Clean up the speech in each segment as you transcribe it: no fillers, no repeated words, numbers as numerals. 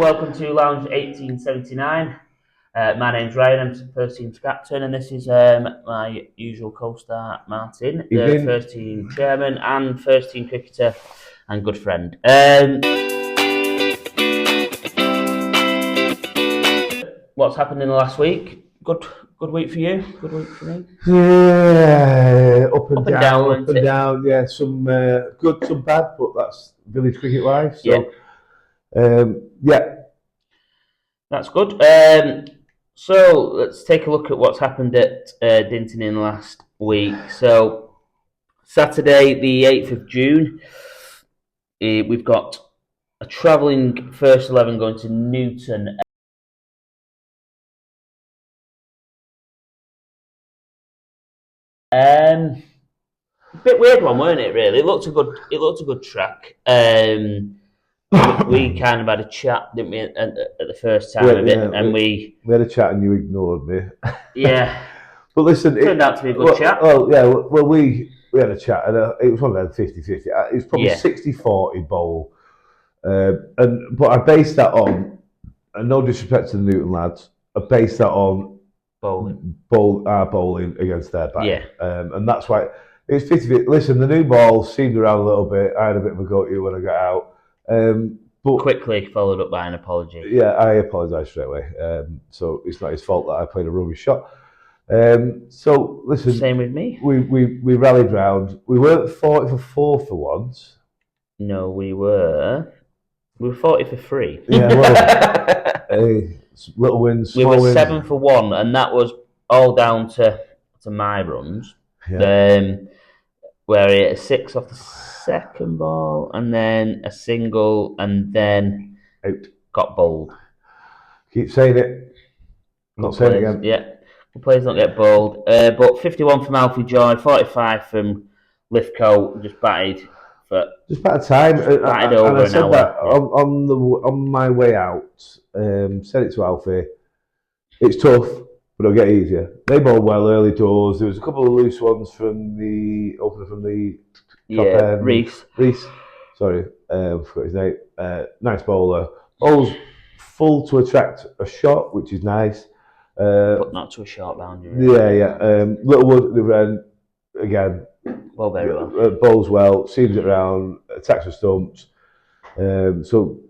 welcome to Lounge 1879. My name's Ryan, I'm first team's captain, and this is my usual co-star, Martin, the first team chairman and first team cricketer and good friend. What's happened in the last week? Good week for you? Good week for me? Yeah, up and down. Yeah, some good, some bad, but that's village cricket life. So, yeah. That's good. So let's take a look at what's happened at Dinting in the last week. So Saturday, the 8th of June, we've got a travelling first 11 going to Newton. A bit weird one, weren't it? Really, it looked a good track. We kind of had a chat, didn't we, at the first time of it, and we had a chat and you ignored me. Yeah, but listen, it turned out to be a good chat. Well, we had a chat, and it was one of them 50-50. It was probably 60-40 bowl, but I based that on, and no disrespect to the Newton lads, I based that on bowling against their back. Yeah, and that's why it's 50-50. Listen, the new ball seemed around a little bit. I had a bit of a go at you when I got out. But quickly followed up by an apology. Yeah, I apologise straight away. So it's not his fault that I played a rubbish shot. So listen, same with me. We rallied round. We weren't 40 for 4 for once. No, we were 40 for 3. Yeah, well, little wins. We were wins. 7 for 1, and that was all down to my runs. Yeah. Where he hit a 6 off the second ball, and then a single, and then out. Got bowled. Keep saying it. Not saying it again. Yeah, the players don't get bowled. But 51 from Alfie Joy, 45 from Lithgow, just batted time. Batted over and I said an that hour. on my way out. Said it to Alfie. It's tough, but it'll get easier. They bowled well early doors. There was a couple of loose ones from the opener from the top end. Reese. Sorry, I forgot his name. Nice bowler. Bowls full to attract a shot, which is nice. But not to a short boundary. Really. Yeah. Littlewood at the other end, again. Well, very well. Bowls well, seams it round, attacks the stumps. So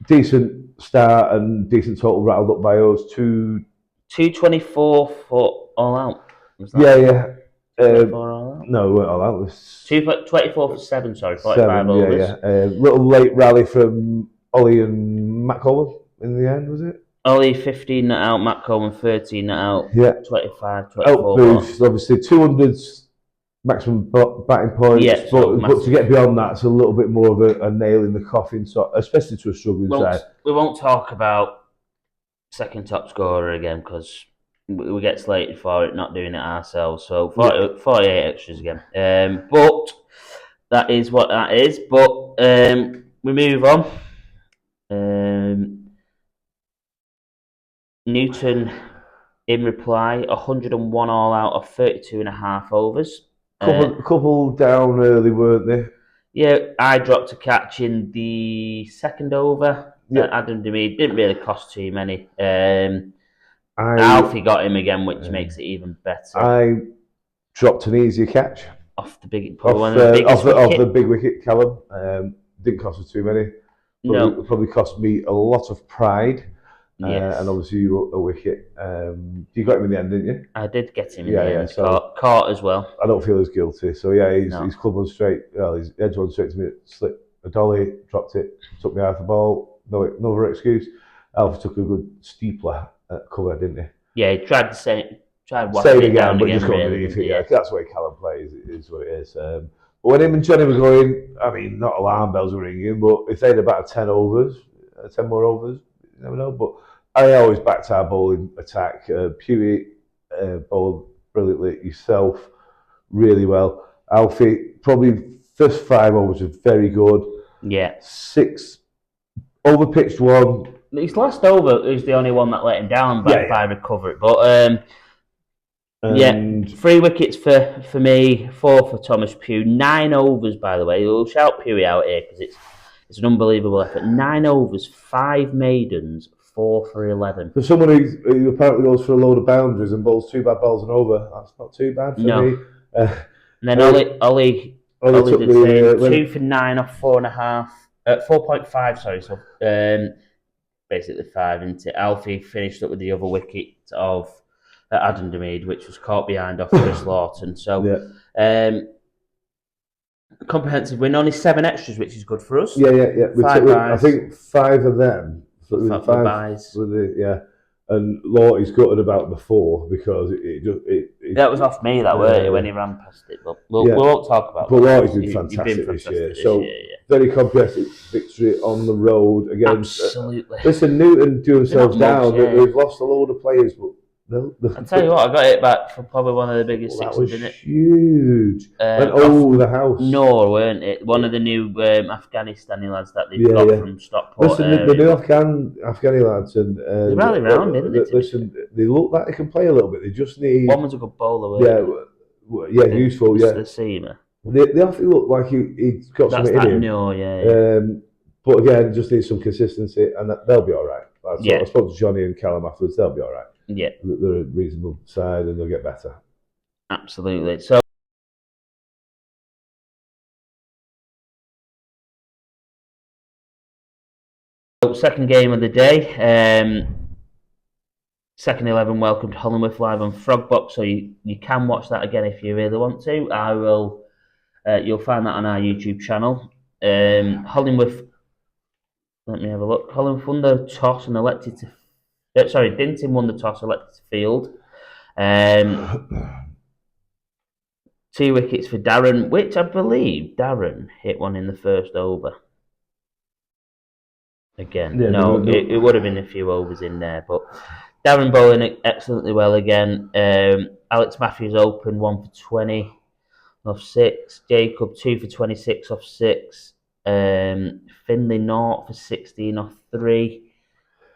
decent start and decent total rattled up by us. 224 for all out. Yeah. 24 all out? No, we weren't all out. It was 24 for 7, sorry, 45 overs. Yeah. Little late rally from Ollie and Matt Coleman in the end, was it? Ollie 15 not out, Matt Coleman 13 not out. Yeah. 25, 24. Out boost, obviously 200's maximum batting points. Yeah, but to get beyond that, it's a little bit more of a nail in the coffin, so especially to a struggling side. We won't talk about second top scorer again because we get slated for it, not doing it ourselves. So 48 extras again. But that is what that is. But we move on. Newton, in reply, 101 all out of 32.5 overs. Couple down early, weren't they? Yeah, I dropped a catch in the second over. Yeah. Adam Demid didn't really cost too many. Alfie got him again, which makes it even better. I dropped an easier catch off the big big wicket, Callum. Didn't cost us too many. Probably cost me a lot of pride. Yes. And obviously you a wicket. You got him in the end, didn't you? I did get him in the end. So caught as well. I don't feel as guilty. So yeah, his club was straight. Well, his edge one straight to me. Slipped a dolly, dropped it, took me out of the ball. No other excuse. Alfie took a good steepler at cover, didn't he? Yeah, he tried to say it again, but just couldn't believe it. Yeah, that's the way Callum plays. It is what it is. But when him and Johnny were going, I mean, not alarm bells were ringing, but if they'd about 10 more overs, you never know. But I always backed our bowling attack. Pewee bowled brilliantly, yourself really well. Alfie, probably first 5 overs were very good. Yeah. 6 overpitched one. His last over is the only one that let him down by recovery. But 3 wickets for me, 4 for Thomas Pugh. 9 overs, by the way. We'll shout Pewee out here because It's an unbelievable effort. 9 overs, 5 maidens, 4 for 11. For someone who apparently goes for a load of boundaries and bowls 2 bad balls and over, that's not too bad for me. And then Ollie did say 2 for 9 off 4.5, 4.5. Sorry, so basically 5. Into Alfie finished up with the other wicket of Adam Demead, which was caught behind off Chris Lawton. So. Comprehensive win, only 7 extras, which is good for us. Yeah. 5 buys. I think 5 of them. Five buys. And Lawty's gutted about the 4 because it that was off me, that weren't it, when he ran past it. But we won't talk about that. But Lawty's been fantastic this year. So very comprehensive victory on the road against. Absolutely. Listen, Newton do themselves down. We've lost a load of players, but. I'll tell you what, I got it back for probably one of the biggest sixes, didn't it? Huge. Went over the house. No, weren't it? One of the new Afghanistani lads that they've got from Stockport. Listen, the new Afghani lads and they rally round, didn't they? Listen, they look like they can play a little bit. They just need. One was a good bowler, wasn't yeah, useful. Yeah, the seamer. They often look like he's got something in him. No, yeah. But again, just need some consistency, and they'll be all right. I spoke to Johnny and Callum afterwards. They'll be all right. Yeah, they're a reasonable side and they'll get better. Absolutely. So, second game of the day. Second 11 welcomed Hollingworth live on Frogbox, so you can watch that again if you really want to. I will. You'll find that on our YouTube channel. Hollingworth. Let me have a look. Hollingworth won the toss and elected to. Dinting won the toss, elected to field. 2 wickets for Darren, which I believe Darren hit one in the first over. Again, it would have been a few overs in there, but Darren bowling excellently well again. Alex Matthews open 1 for 20 off 6. Jacob 2 for 26 off 6. Finlay 0 for 16 off 3.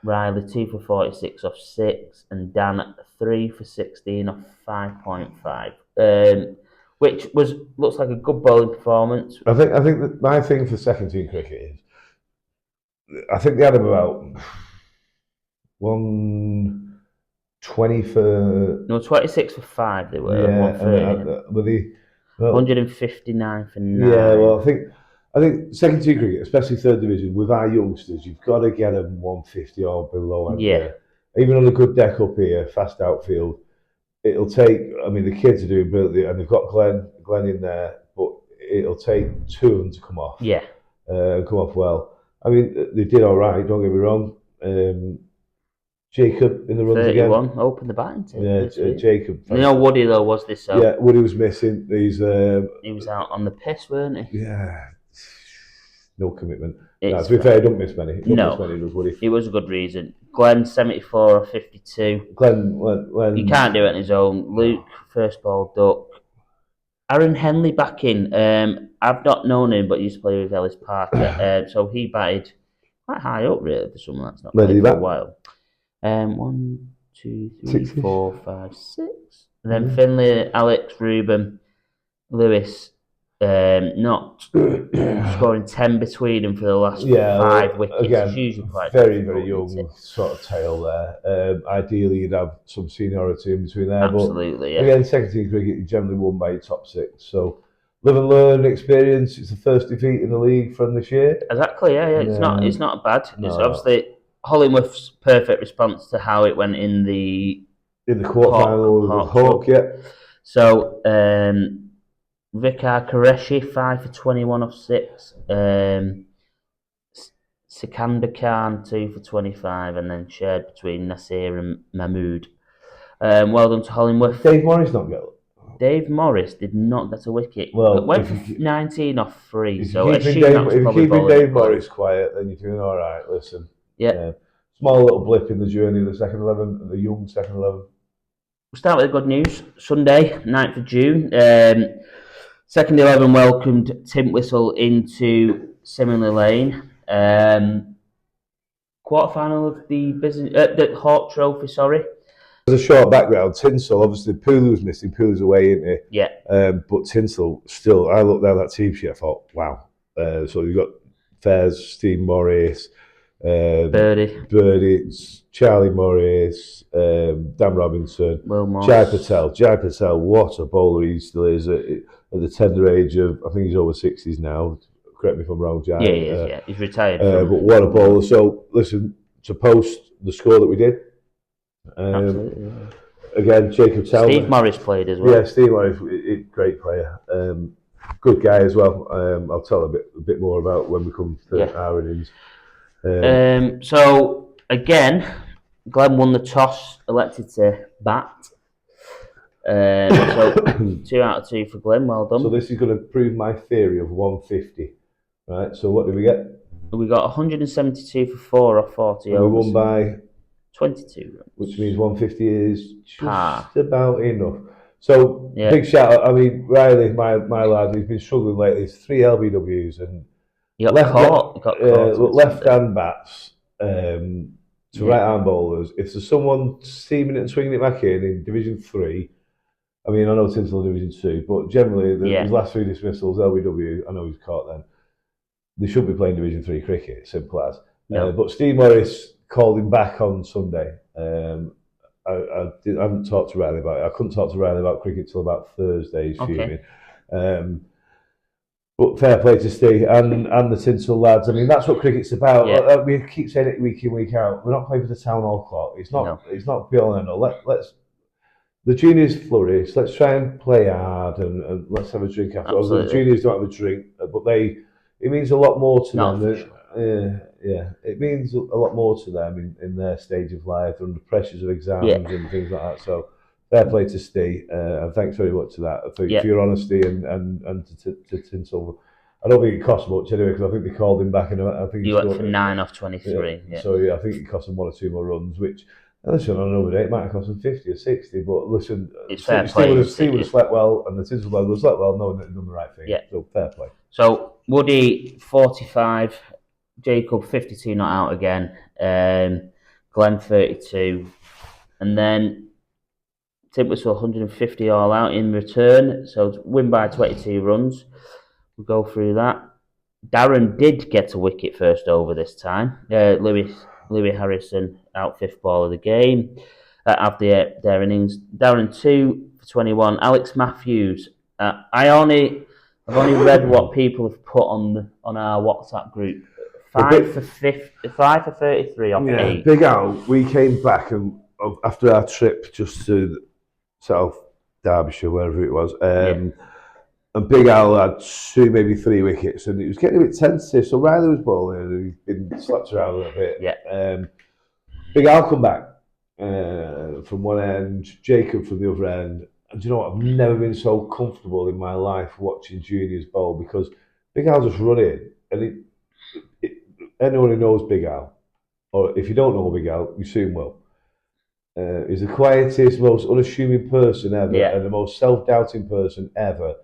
Riley 2 for 46 off 6, and Dan 3 for 16 off 5.5, which looks like a good bowling performance. I think that my thing for second team cricket is, I think they had about 120 for 26 for 5. They were 130. 159 for 9. Yeah, well, I think second tier cricket, especially third division, with our youngsters, you've got to get them 150 or below. Even on a good deck up here, fast outfield, it'll take. I mean, the kids are doing brilliantly, and they've got Glenn in there, but it'll take 2 of them to come off. Yeah, come off well. I mean, they did all right. Don't get me wrong. Jacob in the runs 31, again. open the batting team. Yeah, Jacob. You know, Woody though was this. So yeah, Woody was missing. He was out on the piss, weren't he? Yeah. No commitment. To be fair, he don't miss many. Does Woody? It was a good reason. Glenn 74 or 52. Glenn. He can't do it on his own. Luke first ball duck. Aaron Henley back in. I've not known him, but he used to play with Ellis Parker. So he batted quite high up, really, for someone that's not played for a while. 1, 2, 3, 4, 5, 6. And then Finlay, Alex, Ruben, Lewis, not scoring 10 between them for the last 5 wickets. Again, it's usually quite very young sort of tail there. Ideally, you'd have some seniority in between there. Absolutely, but again, second team cricket, you generally won by your top 6. So live and learn experience. It's the first defeat in the league from this year. Exactly, yeah. It's not bad. It's obviously Hollingworth's perfect response to how it went in the quarterfinal with Hawk. Yeah. So Vikar Qureshi 5 for 21 off 6. Sikandar Khan 2 for 25, and then shared between Nasir and Mahmood. Well done to Hollingworth. Dave Morris not get. Dave Morris did not get a wicket. Well, went for 19 off 3. If So you're keeping Dave Morris quiet, then you're doing all right. Listen. Yeah. Small little blip in the journey of the second 11, the young second 11. We'll start with the good news. Sunday, 9th of June. Second 11 welcomed Tintwistle into Simmerley Lane. Quarterfinal of the Hawk Trophy, sorry. As a short background, Tinsel, obviously Pooley's missing, Pooley's away, isn't he? Yeah. But Tinsel, still, I looked down that team sheet, I thought, wow. So you've got Fez, Steve Morris, Birdie, Charlie Morris, Dan Robinson, Will Moss. Jai Patel, what a bowler he still is at the tender age of, I think he's over 60s now. Correct me if I'm wrong, Jai. Yeah, he is, he's retired. But what a bowler. So, listen, to post the score that we did. Absolutely. Yeah. Again, Jacob Talbot. Steve Morris played as well. Yeah, Steve Morris, great player. Good guy as well. I'll tell a bit more about when we come to our innings. So, again, Glenn won the toss, elected to bat. So 2 out of 2 for Glenn, well done. So this is going to prove my theory of 150. Right, so what did we get? We got 172 for 4 off 40 and overs. We won by 22 runs. Which means 150 is just par. About enough. So big shout out. I mean, Riley, my lad, he's been struggling lately. He's 3 LBWs and left-hand bats to right-hand bowlers. If there's someone seaming it and swinging it back in Division 3, I mean, I know Tinsel Division 2, but generally his last 3 dismissals, LBW, I know he's caught them. They should be playing Division 3 cricket, simple as. But Steve Morris called him back on Sunday. I haven't talked to Riley about it. I couldn't talk to Riley about cricket till about Thursday. He's fuming. But fair play to Steve and the Tinsel lads. I mean, that's what cricket's about. Yeah. We keep saying it week in, week out. We're not playing for the town hall clock. It's not. No. It's not be all and all. Let's the juniors flourish. Let's try and play hard and let's have a drink after. The juniors don't have a drink, but it means a lot more to them. It means a lot more to them in their stage of life. They're under pressures of exams and things like that. So fair play to Steve, and thanks very much to that for your honesty and to Tinsel. I don't think it cost much anyway because I think they called him back and I think he went for 9 off 23. So I think it cost them 1 or 2 more runs, which. Listen, on another day, it might have cost them 50 or 60, but listen, Steve would have slept well, and the Tinsel would have slept well, knowing that they'd done the right thing. Yeah. So, fair play. So, Woody, 45, Jacob, 52 not out again, Glenn, 32, and then Timpus 150 all out in return, so win by 22 runs. We'll go through that. Darren did get a wicket first over this time. Louis Harrison out 5th ball of the game after their innings. Darren 2 for 21. Alex Matthews. I've only read what people have put on our WhatsApp group. 5 for 33 off 8. Big Al. We came back and after our trip just to South Derbyshire, wherever it was. And Big Al had 2, maybe 3 wickets, and it was getting a bit tentative. So Riley was bowling, and he'd been slapped around a little bit. Big Al come back from one end, Jacob from the other end. And do you know what? I've never been so comfortable in my life watching juniors bowl because Big Al just run in, and anyone who knows Big Al, or if you don't know Big Al, you soon will. He's the quietest, most unassuming person ever, and the most self-doubting person ever.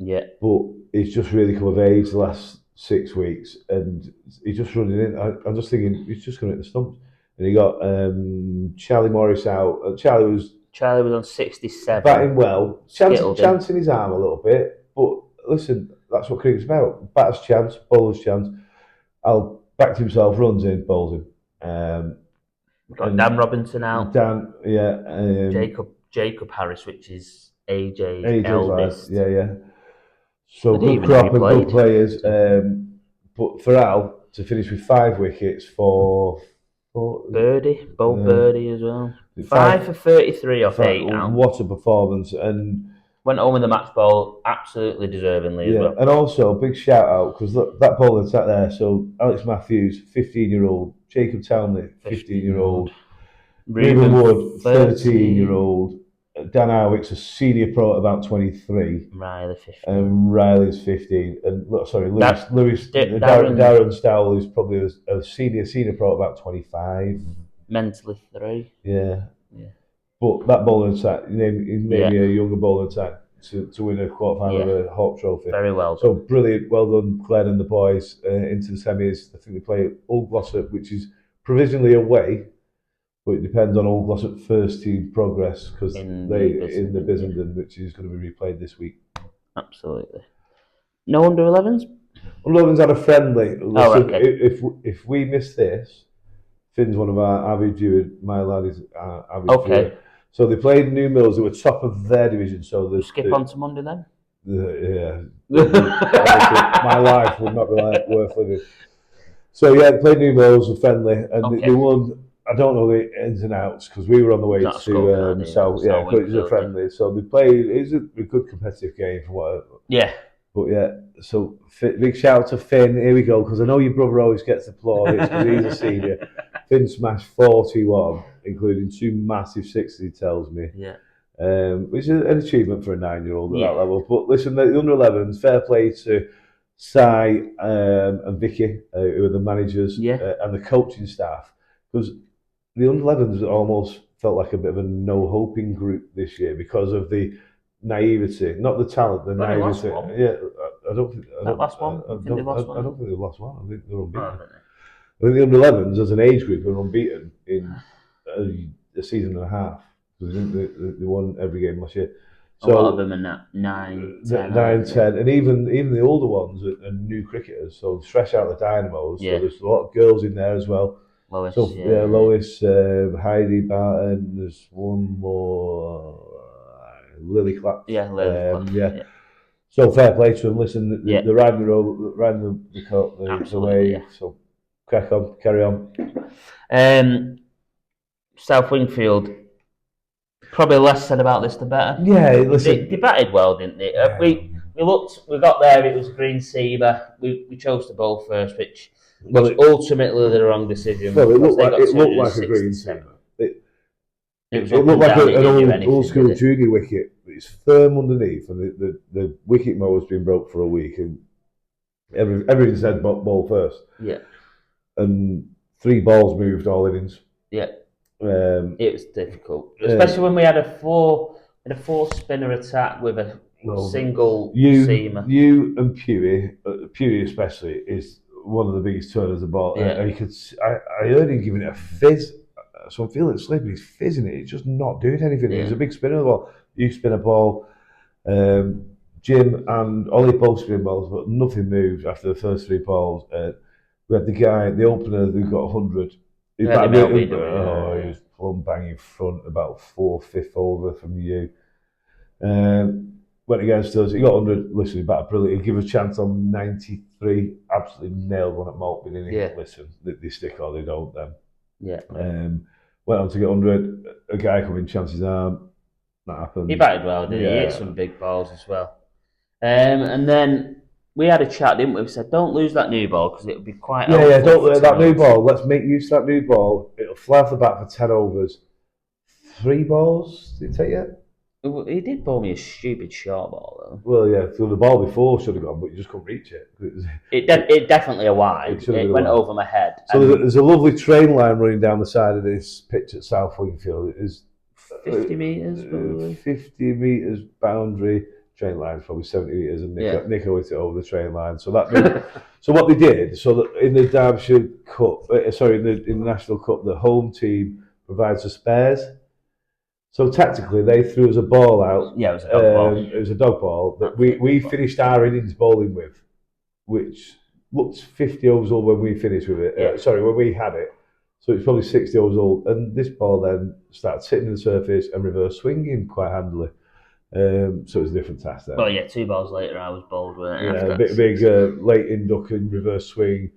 Yeah, but he's just really come of age the last 6 weeks, and he's just running in. I'm just thinking he's just going to hit the stumps, and he got Charlie Morris out. Charlie was on 67, batting well, chancing his arm a little bit. But listen, that's what cricket's about: batter's chance, bowler's chance. Al backed himself, runs in, bowls him. Got Dan Robinson out. Jacob Harris, which is AJ's eldest. So good crop and good players. But for Al to finish with 5 wickets for Birdie, Birdie as well. 5 for 33 off 8 now. What a performance. And went home in the match ball absolutely deservingly as well. And also big shout out because look, that bowler sat there. So Alex Matthews, 15-year-old, Jacob Townley, 15-year-old, Reuben Wood, 13-year-old. Dan Harwick's a senior pro at about 23. Riley 15. And Riley's 15. And Darren Stowell is probably a senior pro at about 25. Mentally 3. Yeah. But that bowling attack, maybe a younger bowling attack to win a quarterfinal of a Hawke Trophy. Very well done. So brilliant, well done, Glenn and the boys into the semis. I think they play Old Glossop, which is provisionally away. But it depends on Old Glossop first team progress because in the Bissenden, which is going to be replayed this week. Absolutely. No under 11s? Under 11s had a friendly. Oh, Listen, okay. if we miss this, Finn's one of our avid viewers. My lad is avid viewer. So they played New Mills. They were top of their division. So skip on to Monday then. My life would not be worth living. So yeah, they played New Mills and friendly, and they won. I don't know the ins and outs because we were on the way to South. Yeah, it was a friendly. So they played. It was a good competitive game for what. Yeah. But yeah, so big shout out to Finn. Here we go, because I know your brother always gets the plaudits because he's a senior. Finn smashed 41, including 2 massive 60s, he tells me. Yeah. Which is an achievement for a 9-year-old at that level. But listen, the under 11s, fair play to Si and Vicky, who are the managers, and the coaching staff, because the under 11s almost felt like a bit of a no hoping group this year because of the naivety, not the talent, the naivety. Yeah, I don't think I don't think they lost one. I think they're unbeaten. I think the under 11s as an age group are unbeaten in a season and a half. They won every game last year. So, a lot of them are 9, 10, and even the older ones are new cricketers. So fresh out the Dynamos. So there's a lot of girls in there as well. Lois, Lois, Heidi Barton. There's one more. Lily Clapp. Lily. So fair play to them. Listen, they're riding the wave. Yeah. So crack on, carry on. South Wingfield. Probably less said about this, the better. Yeah, listen. They batted well, didn't they? We got there. It was green seamer. We chose to bowl first, which was ultimately the wrong decision. Well, it looked like a green seamer. It looked like an old school junior wicket. It's firm underneath, and the wicket mower's been broke for a week, and everything said ball first. Yeah. And 3 balls moved all innings. Yeah. It was difficult, especially when we had a 4 spinner attack with a single seamer. You and Pewey especially is one of the biggest turners of the ball. Yeah. And I heard him giving it a fizz. So I'm feeling sleepy. He's fizzing it. He's just not doing anything. Yeah. He's a big spinner of the ball. You spin a ball. Jim and Ollie both spin balls, but nothing moved after the first 3 balls. We had the opener who got 100. He was plumb bang in front, about 4/5 over from you. Went against us. He got 100. Listen, he batted brilliant. He gave a chance on 93. Absolutely nailed one at Maltby, didn't he? Yeah. Listen, they stick or they don't. Them. Yeah. Went on to get 100. A guy coming, chances arm. That happened. He batted well, didn't he? He hit some big balls as well. And then we had a chat, didn't we? We said, don't lose that new ball because it would be quite. Don't lose that new ball. Let's make use of that new ball. It'll fly off the bat for 10 overs. 3 balls? Did it take you? He did bowl me a stupid short ball though. Well, yeah, so the ball before should have gone, but you just couldn't reach it. It definitely a wide. It went over my head. So there's a lovely train line running down the side of this pitch at South Wingfield. It is 50 metres, probably. 50 metres boundary. Train line is probably 70 metres, and Nico hit it over the train line. So that so what they did, so that in the Derbyshire Cup, in the National Cup, the home team provides the spares. So tactically, they threw us a ball out. Yeah, it was a dog ball. It was a dog ball that we finished our innings bowling with, which looked 50 overs old when we finished with it. Yeah. When we had it. So it's probably 60 overs old. And this ball then started sitting in the surface and reverse swinging quite handily. So it was a different task there. Well, yeah, 2 balls later, I was bowled with it. Yeah, big late induck and reverse swing.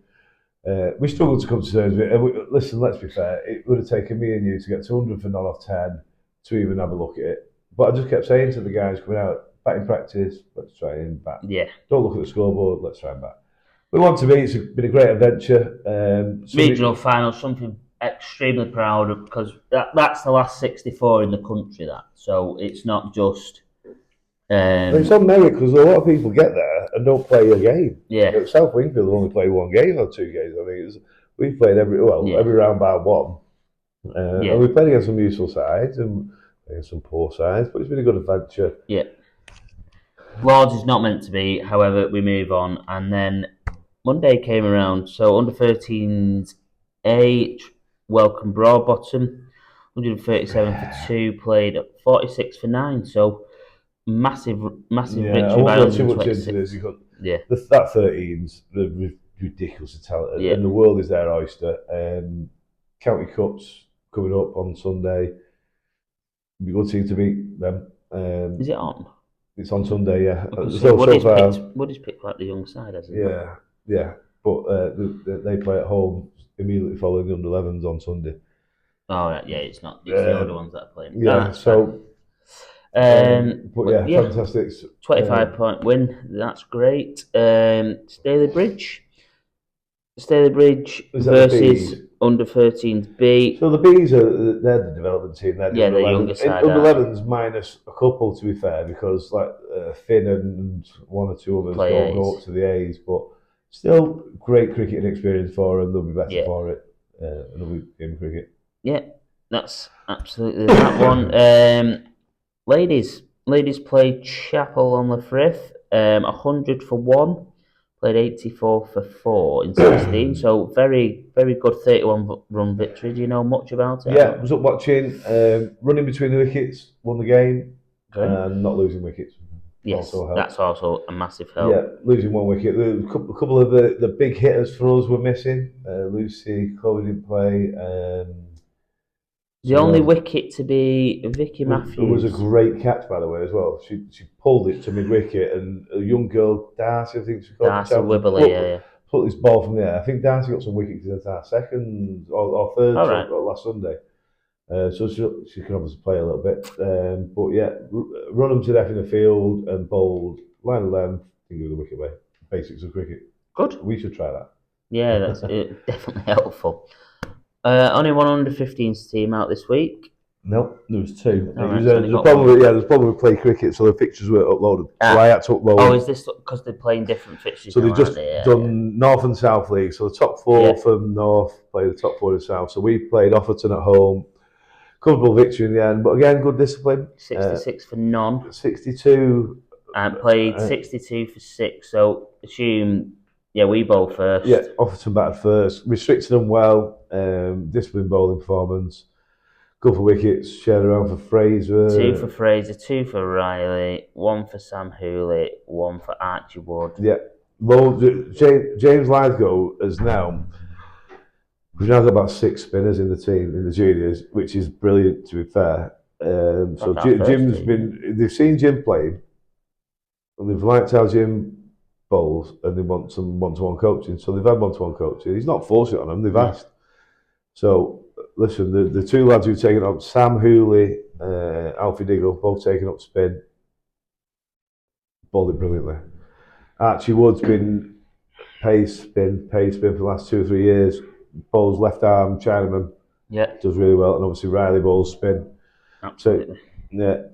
We struggled to come to terms with it. And listen, let's be fair. It would have taken me and you to get 200 for not off 10 to even have a look at it. But I just kept saying to the guys coming out, batting practice, let's try and bat. Yeah. Don't look at the scoreboard, let's try and bat. We want to be, it's been a great adventure. Regional final, something extremely proud of, because that's the last 64 in the country, that. So it's not just... it's on merit, because a lot of people get there and don't play a game. Yeah. South Wingfield only played 1 game or 2 games. I think we've played every round by 1. And we played against some useful sides and against some poor sides, but it's been a good adventure. Yeah. Lords is not meant to be, however, we move on. And then Monday came around, so under 13s A, welcome Broadbottom, 137 for 2, played at 46 for 9, so massive victory by 126. Yeah. That 13's ridiculously talented, Yeah. and the world is their oyster. County Cups coming up on Sunday. Be good team to beat them. Is it on? It's on Sunday, yeah. Woody's picked like the young side, hasn't he? Yeah. But they play at home immediately following the under-11s on Sunday. Oh, yeah, it's not. It's the older ones that are playing. Yeah, fantastic. 25-point win. That's great. Staley Bridge versus under 13s B. So the Bs they're the development team. They're the younger side. Under 11s minus a couple, to be fair, because like Finn and one or two others go up to the A's, but still great cricketing experience for them. They'll be better for it. Another game of cricket. Yeah, that's absolutely that one. Ladies played Chapel on the Frith. 100 for 1. Played 84 for 4 in 16. So very, very good 31-run victory. Do you know much about it? Yeah, I was up watching. Running between the wickets, won the game, and not losing wickets. Yes, that's also a massive help. Yeah, losing one wicket. A couple of the big hitters for us were missing. Lucy, Chloe didn't play. The only wicket to be Vicky Matthews. It was a great catch, by the way, as well. She pulled it to mid-wicket, and a young girl, Darcy, I think she called Darcy Wibberley, put this ball from there. I think Darcy got some wickets in the second or third last Sunday. So she can obviously play a little bit. But yeah, run them to death in the field and bowled, line of them, didn't give the wicket away. Basics of cricket. Good. We should try that. Yeah, that's definitely helpful. Only one under 15s team out this week. No, there was two. There's probably play cricket, so the fixtures were uploaded. So I had to upload. Oh, is this because they're playing different fixtures? So they've just done North and South League. So the top four from North play the top four in South. So we played Offerton at home. Comfortable victory in the end, but again, good discipline. 66 for none. 62. And played 62 for 6. So assume. Yeah, we bowled first. Yeah, Offerton batted first. Restricted them well. Disciplined bowling performance. Good for wickets. Shared around for Fraser. 2 for Fraser, 2 for Riley, 1 for Sam Hooley, 1 for Archie Wood. Yeah. James Lithgow has now. We've now got about 6 spinners in the team, in the juniors, which is brilliant, to be fair. So Jim's been. They've seen Jim playing, and they've liked how Jim bowls, and they want some one-to-one coaching. So they've had one-to-one coaching. He's not forcing it on them. They've asked. So listen, the two lads who've taken up, Sam Hooley, Alfie Diggle, both taken up spin, bowled it brilliantly. Archie Wood's been pace spin for the last 2 or 3 years. Bowls left arm Chinaman. Yeah, does really well, and obviously Riley bowls spin. Absolutely.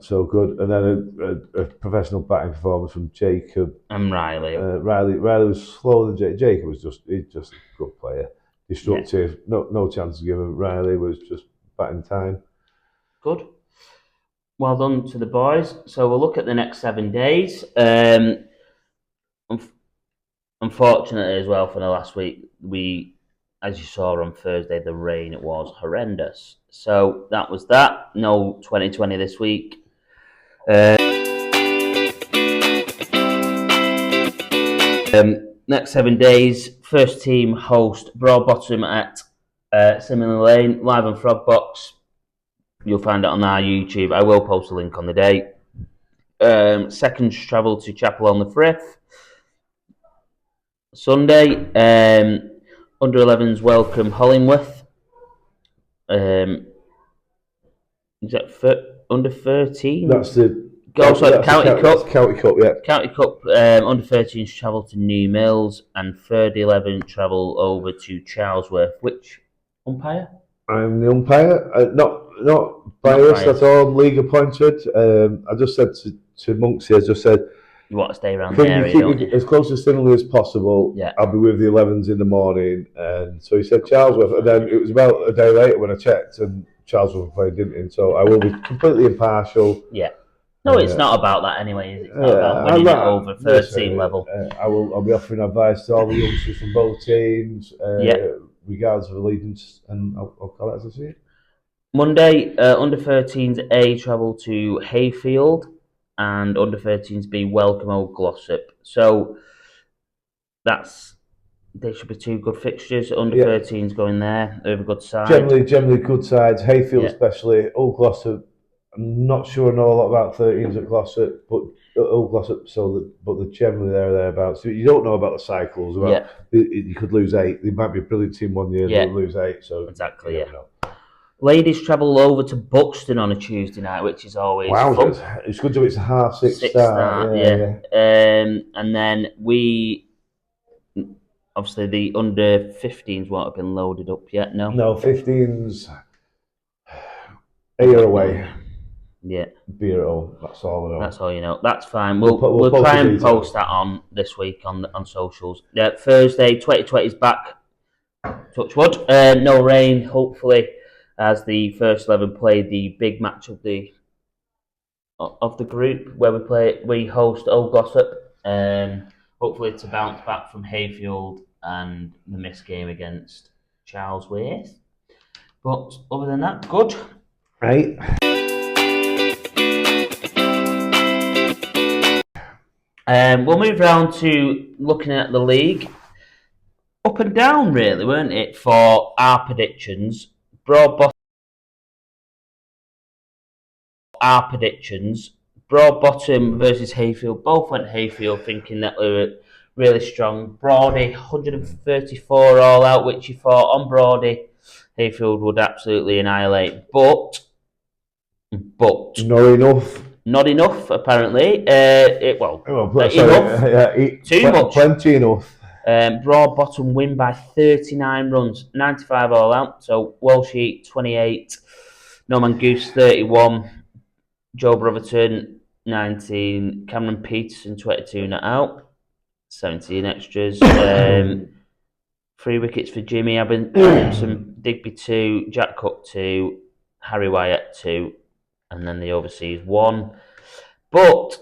So good. And then a professional batting performance from Jacob and Riley. Riley was slower than Jacob. Was just a good player, destructive. Yeah. No chance to give him. Riley was just batting time. Good. Well done to the boys. So we'll look at the next 7 days. Unfortunately, as well, for the last week, as you saw on Thursday, the rain was horrendous. So that was that. No 2020 this week. Next 7 days, first team host Broadbottom at Simon Lane, live on Frogbox. You'll find it on our YouTube. I will post a link on the day. Seconds travel to Chapel on the Frith. Sunday, under 11s welcome Hollingworth. Is that under 13? That's the County Cup. County Cup, yeah. County Cup. Under 13s travel to New Mills, and third 11 travel over to Charlesworth. Which umpire? I'm the umpire. Not biased at all. I'm league appointed. I just said to Monksy, I just said, you want to stay around the area, don't you? As close to Stinley as possible. Yeah. I'll be with the 11s in the morning. And so he said Charlesworth. And then it was about a day later when I checked, and Charlesworth were playing Dinting. So I will be completely impartial. Yeah. No, it's not about that anyway. It's not about winning it over first team level. I'll be offering advice to all the youngsters from both teams, regardless of allegiance, and I'll call it as I see it. Monday, under 13s A travel to Hayfield, and under 13s B welcome Old Glossop. So they should be two good fixtures. Under 13s going there. They have a good side. Generally good sides. Hayfield especially. Old Glossop. I'm not sure I know a lot about 13s at Glossop, but Old Glossop. But they're generally thereabouts. So you don't know about the cycles. You could lose 8. They might be a brilliant team one year. They'll lose 8. So exactly. You never know. Ladies travel over to Buxton on a Tuesday night, which is always fun. It's good to it's a 6:30 start. And then we. Obviously, the under 15s won't have been loaded up yet, no? No, 15s a year away. Yeah. Be at home. That's all I know. That's all you know. That's fine. We'll try and post that on this week on socials. Yeah, Thursday, 2020 is back. Touch wood. No rain, hopefully, as the first 11 play the big match of the group where we host Old Glossop. Hopefully to bounce back from Hayfield and the missed game against Charlesworth. But other than that, good. Right. We'll move round to looking at the league. Up and down, really, weren't it, for our predictions? Broad Bottom versus Hayfield. Both went Hayfield, thinking that we were really strong. Brawdy, 134 all out, which you thought on Brawdy, Hayfield would absolutely annihilate. But not enough, apparently. Enough. Too much. Plenty enough. Broad Bottom win by 39 runs, 95 all out. So Walshy 28, Norman Goose 31, Joe Brotherton 19, Cameron Peterson 22 not out, 17 extras. 3 wickets for Jimmy Abinson, Digby 2, Jack Cook 2, Harry Wyatt 2, and then the overseas 1. But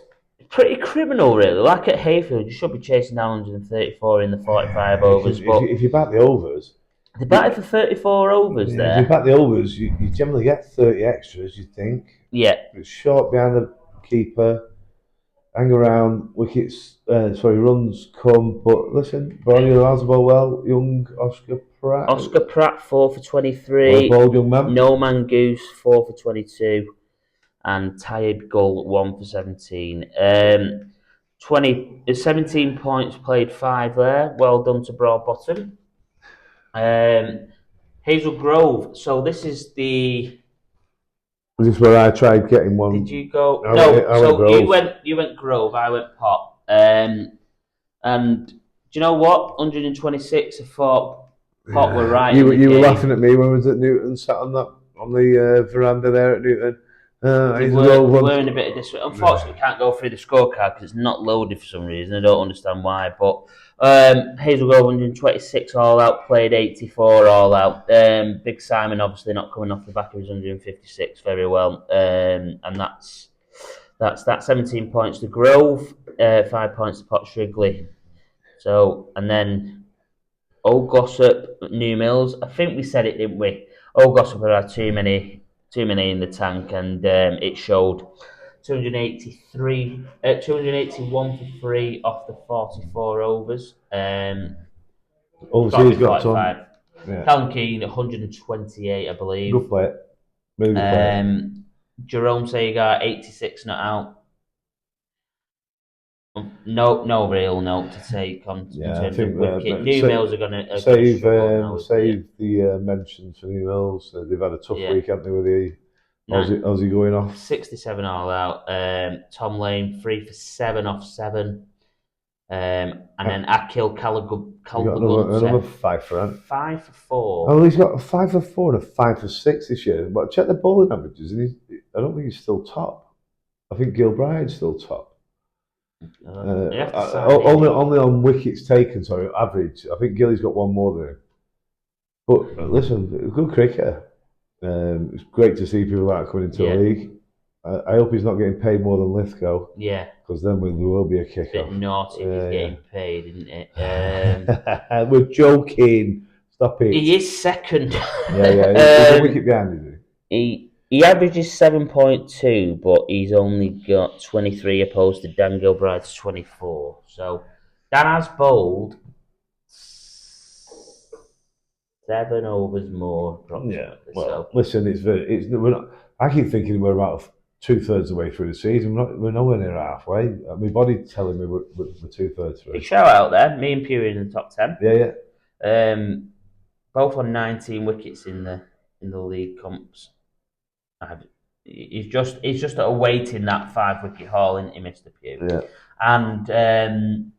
pretty criminal, really. Like at Hayfield, you should be chasing down 134 in the 45 overs. If you bat the overs, they batted for 34 overs there. If you bat the overs, you generally get 30 extras, you think. Yeah. It's short behind the keeper, hang around, runs come. But listen, Brody allows the ball well. Young Oscar Pratt 4 for 23. Ball, young man. No Man Goose 4 for 22. And Tired Gull 1 for 17. 17 points played 5 there. Well done to Broad Bottom. Hazel Grove. So this is the. Is this where I tried getting one? Did you go? I went you went Grove. I went Pop. And do you know what? 126. I thought Pop were right. You were laughing at me when I was at Newton, sat on the veranda there at Newton. We're in a bit of disarray. Unfortunately, we can't go through the scorecard because it's not loaded for some reason. I don't understand why. But Hazel Grove 126 all out, played 84 all out. Big Simon obviously not coming off the back of his 156 very well. And that's that. 17 points to Grove, 5 points to Pot Shrigley. So, and then Old Glossop, New Mills. I think we said it, didn't we? Old Glossop had too many in the tank, and it showed. 281 for 3 off the 44 overs. Overseas got some. Callum Keane 128, I believe. Good play. Really good play. Jerome Sagar 86 not out. No real note to take on in terms of wicket. New Mills are going to save the mentions for New Mills. They've had a tough week, haven't they, with the Aussie going off? 67 all out. Tom Lane 3 for 7 off 7. And then Akil Calagun another 5 for him. 5 for 4. Oh, he's got a 5 for 4 and a 5 for 6 this year. But check the bowling averages, and I don't think he's still top. I think Gilbride's still top. Only on wickets taken, sorry, average. I think Gilly's got one more than him. But listen, good cricketer. It's great to see people like that coming into the league. I hope he's not getting paid more than Lithgow. Yeah. Because then there will be a kick-off. Bit naughty if he's getting paid, isn't it? We're joking. Stop it. He is second. He's a wicket behind, isn't he? He averages 7.2, but he's only got 23 opposed to Dan Gilbride's 24. So Dan has bowled 7 overs more. Yeah. Well, listen, we're not. I keep thinking we're about 2/3 of the way through the season. We're nowhere near halfway. My body's telling me we're 2/3 through. Big shout out there. Me and Pew in the top 10. Yeah. Both on 19 wickets in the league comps. He's just awaiting that 5-wicket haul, isn't he, Mr. Pugh? Yeah. And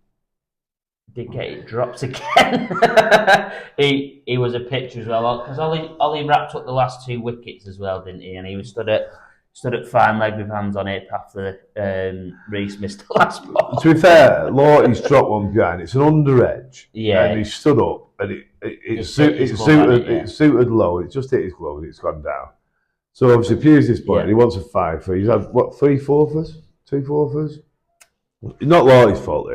did get it dropped again. he was a pitcher as well, because Ollie wrapped up the last 2 wickets as well, didn't he? And he was stood at fine leg with hands on hip after Reese missed the last ball. To be fair, Lawty's dropped one behind. It's an under edge. Yeah. And he stood up and it suited low. It just hit his glove and it's gone down. So obviously Pew's this point. He wants a 5 for. He's had what, 3 fourthers, 2 fourthers. It's not Lawty's fault.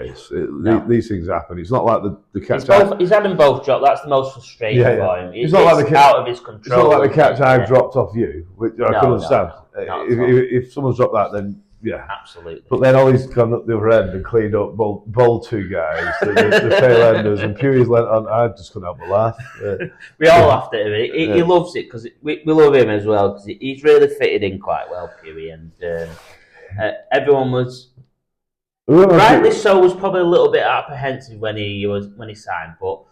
These things happen. It's not like the catch. He's had them both dropped. That's the most frustrating for him. It's not like the out of his control. It's not like the catch I've dropped off you, which I can understand. If someone's dropped that, then yeah, absolutely. But then Ollie's gone up the other end and cleaned up, bowled 2 guys, the tail enders, and Pew's lent on. I just couldn't help but laugh. We all laughed at him. He loves it because we love him as well because he's really fitted in quite well, Pewy, and everyone was. Rightly so, was probably a little bit apprehensive when he signed, but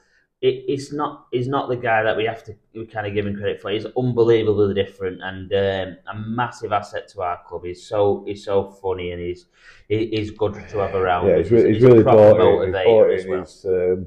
he's not the guy that we kind of give him credit for. He's unbelievably different and a massive asset to our club. He's so funny and he's good to have around. Yeah, he's really bought in.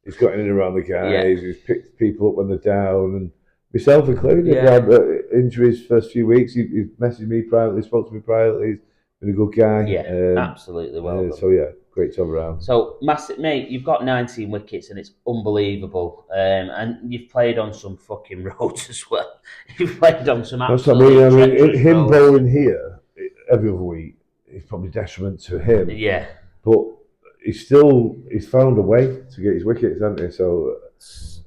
He's got in and around the guys. Yeah. He's picked people up when they're down, and myself included. Yeah. Had injuries first few weeks. He messaged me privately, spoke to me privately. He's been a good guy. Yeah, absolutely well done. So yeah, great job around. So Massey, mate, you've got 19 wickets and it's unbelievable. And you've played on some fucking roads as well. You've played on some absolute. That's what I mean. Him bowling here every other week is probably detriment to him. Yeah. But he's found a way to get his wickets, hasn't he? So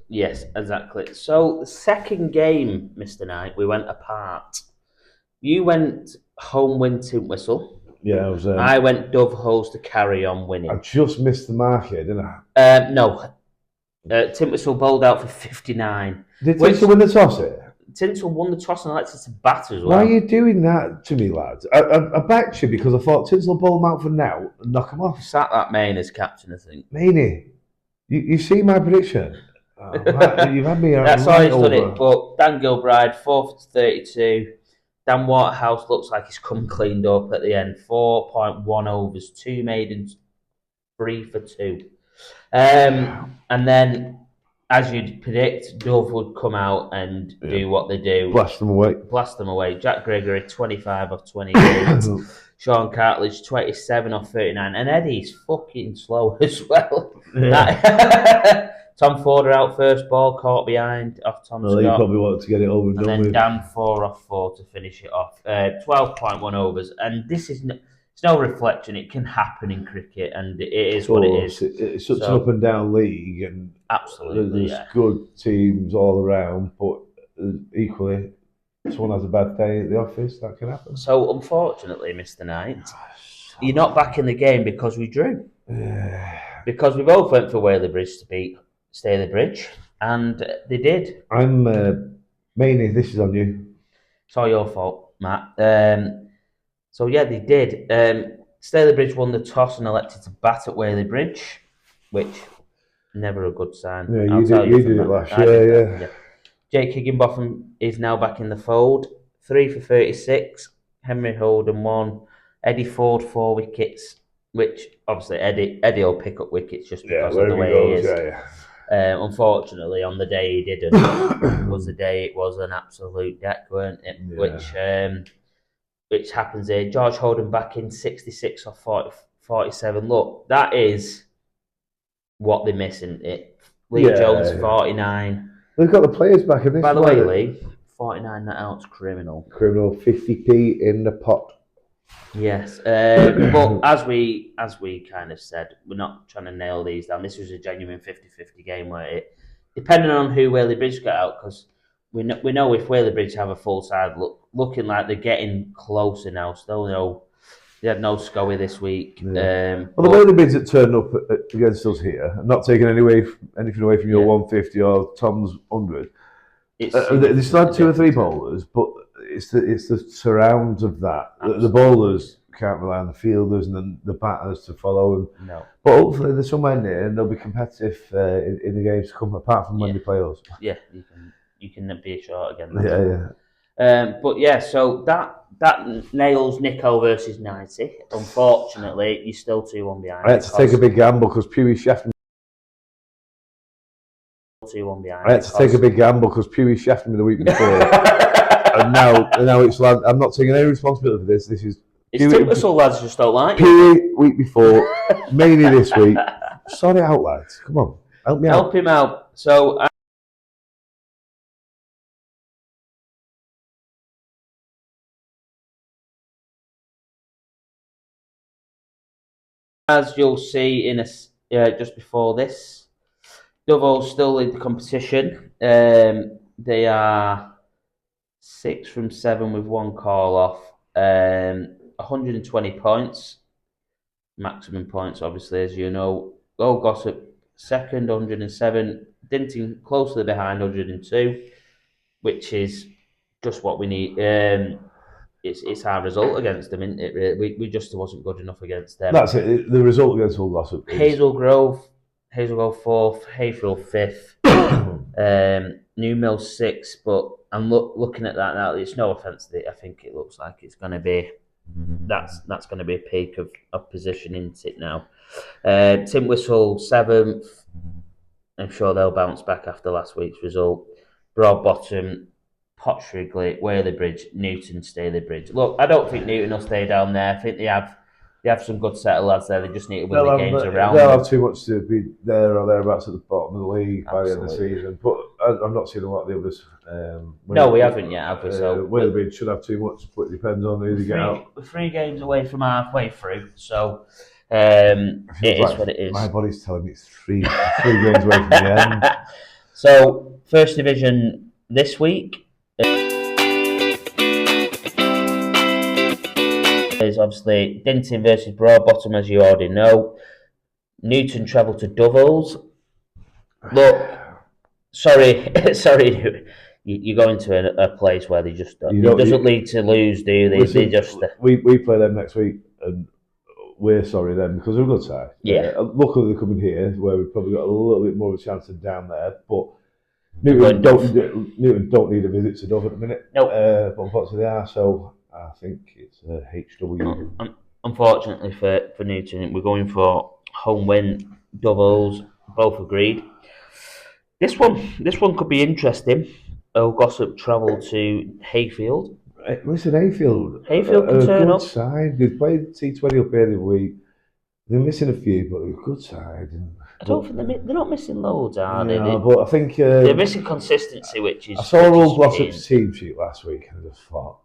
yes, exactly. So the second game, Mr. Knight, we went apart. You went home win Tintwistle. Yeah, I went Dove Holes to carry on winning. I just missed the mark here, didn't I? No. Tintwistle bowled out for 59. Did Tintwistle win the toss here? Tintwistle won the toss and elected to bat as well. Why are you doing that to me, lads? I backed you because I thought Tintwistle bowl them out for now and knock them off. Sat that Main as captain, I think. Mainey, you see my prediction? You've had me. That's how he's done it. But Dan Gilbride, 4 for 32. Dan Waterhouse looks like he's come cleaned up at the end. 4.1 overs, 2 maidens, 3 for 2. And then, as you'd predict, Dove would come out and do what they do. Blast them away. Jack Gregory, 25 off 28. Sean Cartledge, 27 off 39. And Eddie's fucking slow as well. Yeah. Tom Forder out first ball, caught behind off Tom Scott. He probably wanted to get it over and done with. And then Dan 4 off 4 to finish it off. 12.1 overs. And this is it's no reflection. It can happen in cricket, and it is what it is. It's such an up and down league, and absolutely, there's good teams all around, but equally, someone has a bad day at the office, that can happen. So, unfortunately, Mr. Knight, you're not back in the game because we drew. Because we both went for Whaley Bridge to beat Staley Bridge, and they did. I'm Mainey, this is on you. It's all your fault, Matt. So yeah, they did. Staley Bridge won the toss and elected to bat at Whaley Bridge, which never a good sign. Yeah, you did it last year, yeah. Jake Higginbotham is now back in the fold. 3 for 36. Henry Holden 1. Eddie Ford 4 wickets, which obviously Eddie will pick up wickets just because of the way he is. Yeah. Unfortunately, on the day he didn't, was the day it was an absolute deck, weren't it? Yeah. Which happens here. George Holden back in 66 off 47. Look, that is what they're missing. Lee Jones 49. They've got the players back in this. By the way, Lee, 49 not out's criminal. 50p in the pot. Yes, but as we kind of said, we're not trying to nail these down. This was a genuine 50-50 game where depending on who Whaley Bridge got out, because we know if Whaley Bridge have a full side looking like they're getting closer now. Still no They had no Scully this week. Yeah. Well, the way the bids that turned up against us here, I'm not taking anything away from your 150 or Tom's 100. They still had 2 or 3 bowlers, but it's the surrounds of that. The bowlers can't rely on the fielders and then the batters to follow them. No. But hopefully they're somewhere near and they'll be competitive in the games to come, apart from when they play us. Yeah, you can be short again. But yeah, so that nails Nico versus 90. Unfortunately, you're still 2-1 behind. I had to take a big gamble because Pewee shafted me. 2-1 behind. I had to take a big gamble because Pewee shafted me the week before. and now it's like, I'm not taking any responsibility for this. This is it's typical lads just don't like Pewee week before, mainly this week. Sort it out, lads. Come on, help me out. Help him out. So. As you'll see in just before this, Dovo's still in the competition. They are 6 from 7 with 1 call off. 120 points, maximum points, obviously, as you know. Gold Gossip second, 107. Dinting closely behind, 102, which is just what we need. It's our result against them, isn't it? Really? We just wasn't good enough against them. That's it. The result against Gold Gossip. Hazel Grove 4th, Hayfield 5th, New Mill 6th. But I'm looking at that now. It's no offence to it. I think it looks like it's going to be that's going to be a peak of position, isn't it now? Tim Whistle 7th. I'm sure they'll bounce back after last week's result. Broadbottom, Pottshriggley, Whaley Bridge, Newton, Staley Bridge. Look, I don't think Newton will stay down there. I think they have some good set of lads there. They just need to win the games around. They'll have too much to be there or thereabouts at the bottom of the league by the end of the season. But I've not seen a lot of the others. No, we haven't yet, have we? Whaley Bridge should have too much, but it depends on who they get out. We're 3 games away from halfway through, so it is what it is. My body's telling me it's 3 games away from the end. So, First Division this week is obviously Dinting versus Broadbottom, as you already know. Newton travel to Dovels. Look, sorry, you go into a place where they just it doesn't lead to lose, do they? Listen, they just we play them next week, and we're sorry then because they're a good side. Yeah. Luckily they're coming here where we've probably got a little bit more of a chance than down there, but Newton don't need a visit to Dove at the minute. Nope. But unfortunately they are, so I think it's a HW. Unfortunately for Newton, we're going for home win. Doubles, both agreed. This one could be interesting. Gossip travel to Hayfield. Listen, Hayfield can turn up. Side. They played T20 up here the week. They're missing a few, but they're a good side. I don't think they're not missing loads, are they? But I think they're missing consistency, which is. I saw Old Gossip's team sheet last week, and I just thought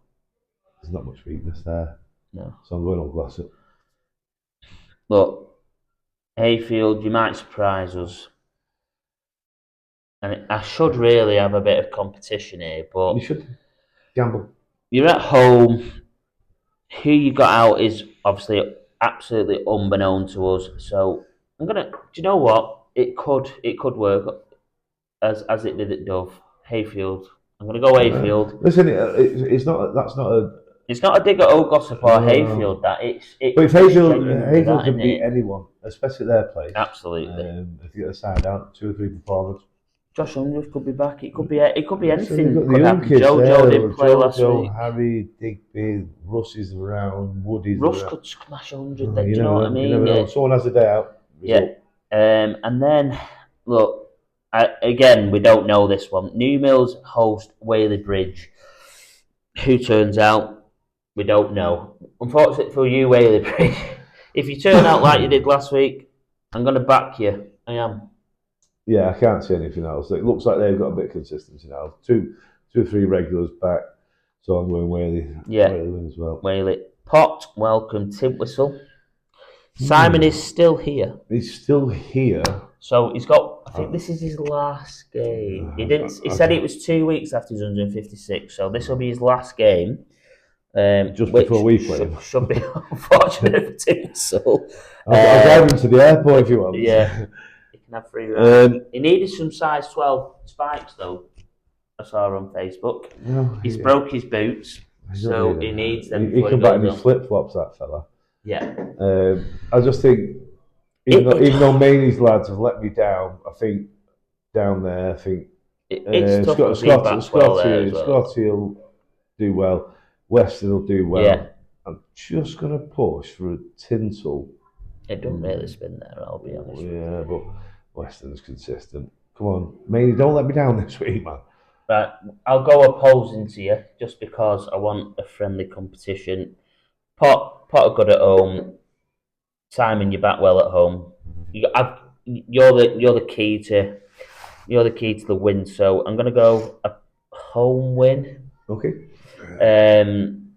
there's not much weakness there. No. So I'm going Old Gossip. Look, Hayfield, you might surprise us. And I should really have a bit of competition here, but you should gamble. You're at home. Who you got out is obviously absolutely unbeknown to us. So I'm gonna. Do you know what? It could work as it did at Dove. Hayfield. I'm gonna go Hayfield. Listen, it's not. That's not a. It's not a dig at Old Gossip or Hayfield. But if Hayfield can beat anyone, especially their place. Absolutely. If you get a side out, 2 or 3 performers. Josh Hundred could be back. It could be anything. The young kids Jojo didn't play last week. Harry, Digby, Russ is around. Woody's Russ around. could smash 100. Do you know what I mean? Someone has a day out. Yeah. And then look, again, we don't know this one. New Mills host Whaley Bridge. Who turns out? We don't know. Unfortunately for you, Whaley Bridge, if you turn out like you did last week, I'm going to back you. I am. Yeah, I can't see anything else. It looks like they've got a bit of consistency now. 2 or 3 regulars back, so I'm going Whaley. Yeah, Whaley as well. Whaley. Pot, welcome. Tim Whistle. Simon is still here. He's still here. So he's got. I think this is his last game. He didn't. He said it was 2 weeks after his 156. So this will be his last game. just before we play them. Should be unfortunate for Tim Soul. I'll drive him to the airport if you want. Yeah, he can have free rides. He needed some size 12 spikes though. I saw on Facebook. He's broke his boots, so he needs them. He can back in his flip flops, that fella. Yeah. I just think, even though Mainie's lads have let me down, I think down there, it's tough. Scotty will do well. Weston will do well. Yeah. I'm just going to push for a tinsel. It doesn't really spin there, I'll be honest. Yeah, but Weston's consistent. Come on, Mainie, don't let me down this week, man. Right, I'll go opposing to you just because I want a friendly competition. Pot are good at home. Simon, you bat well at home. You're the key to the win. So I'm going to go a home win. Okay. And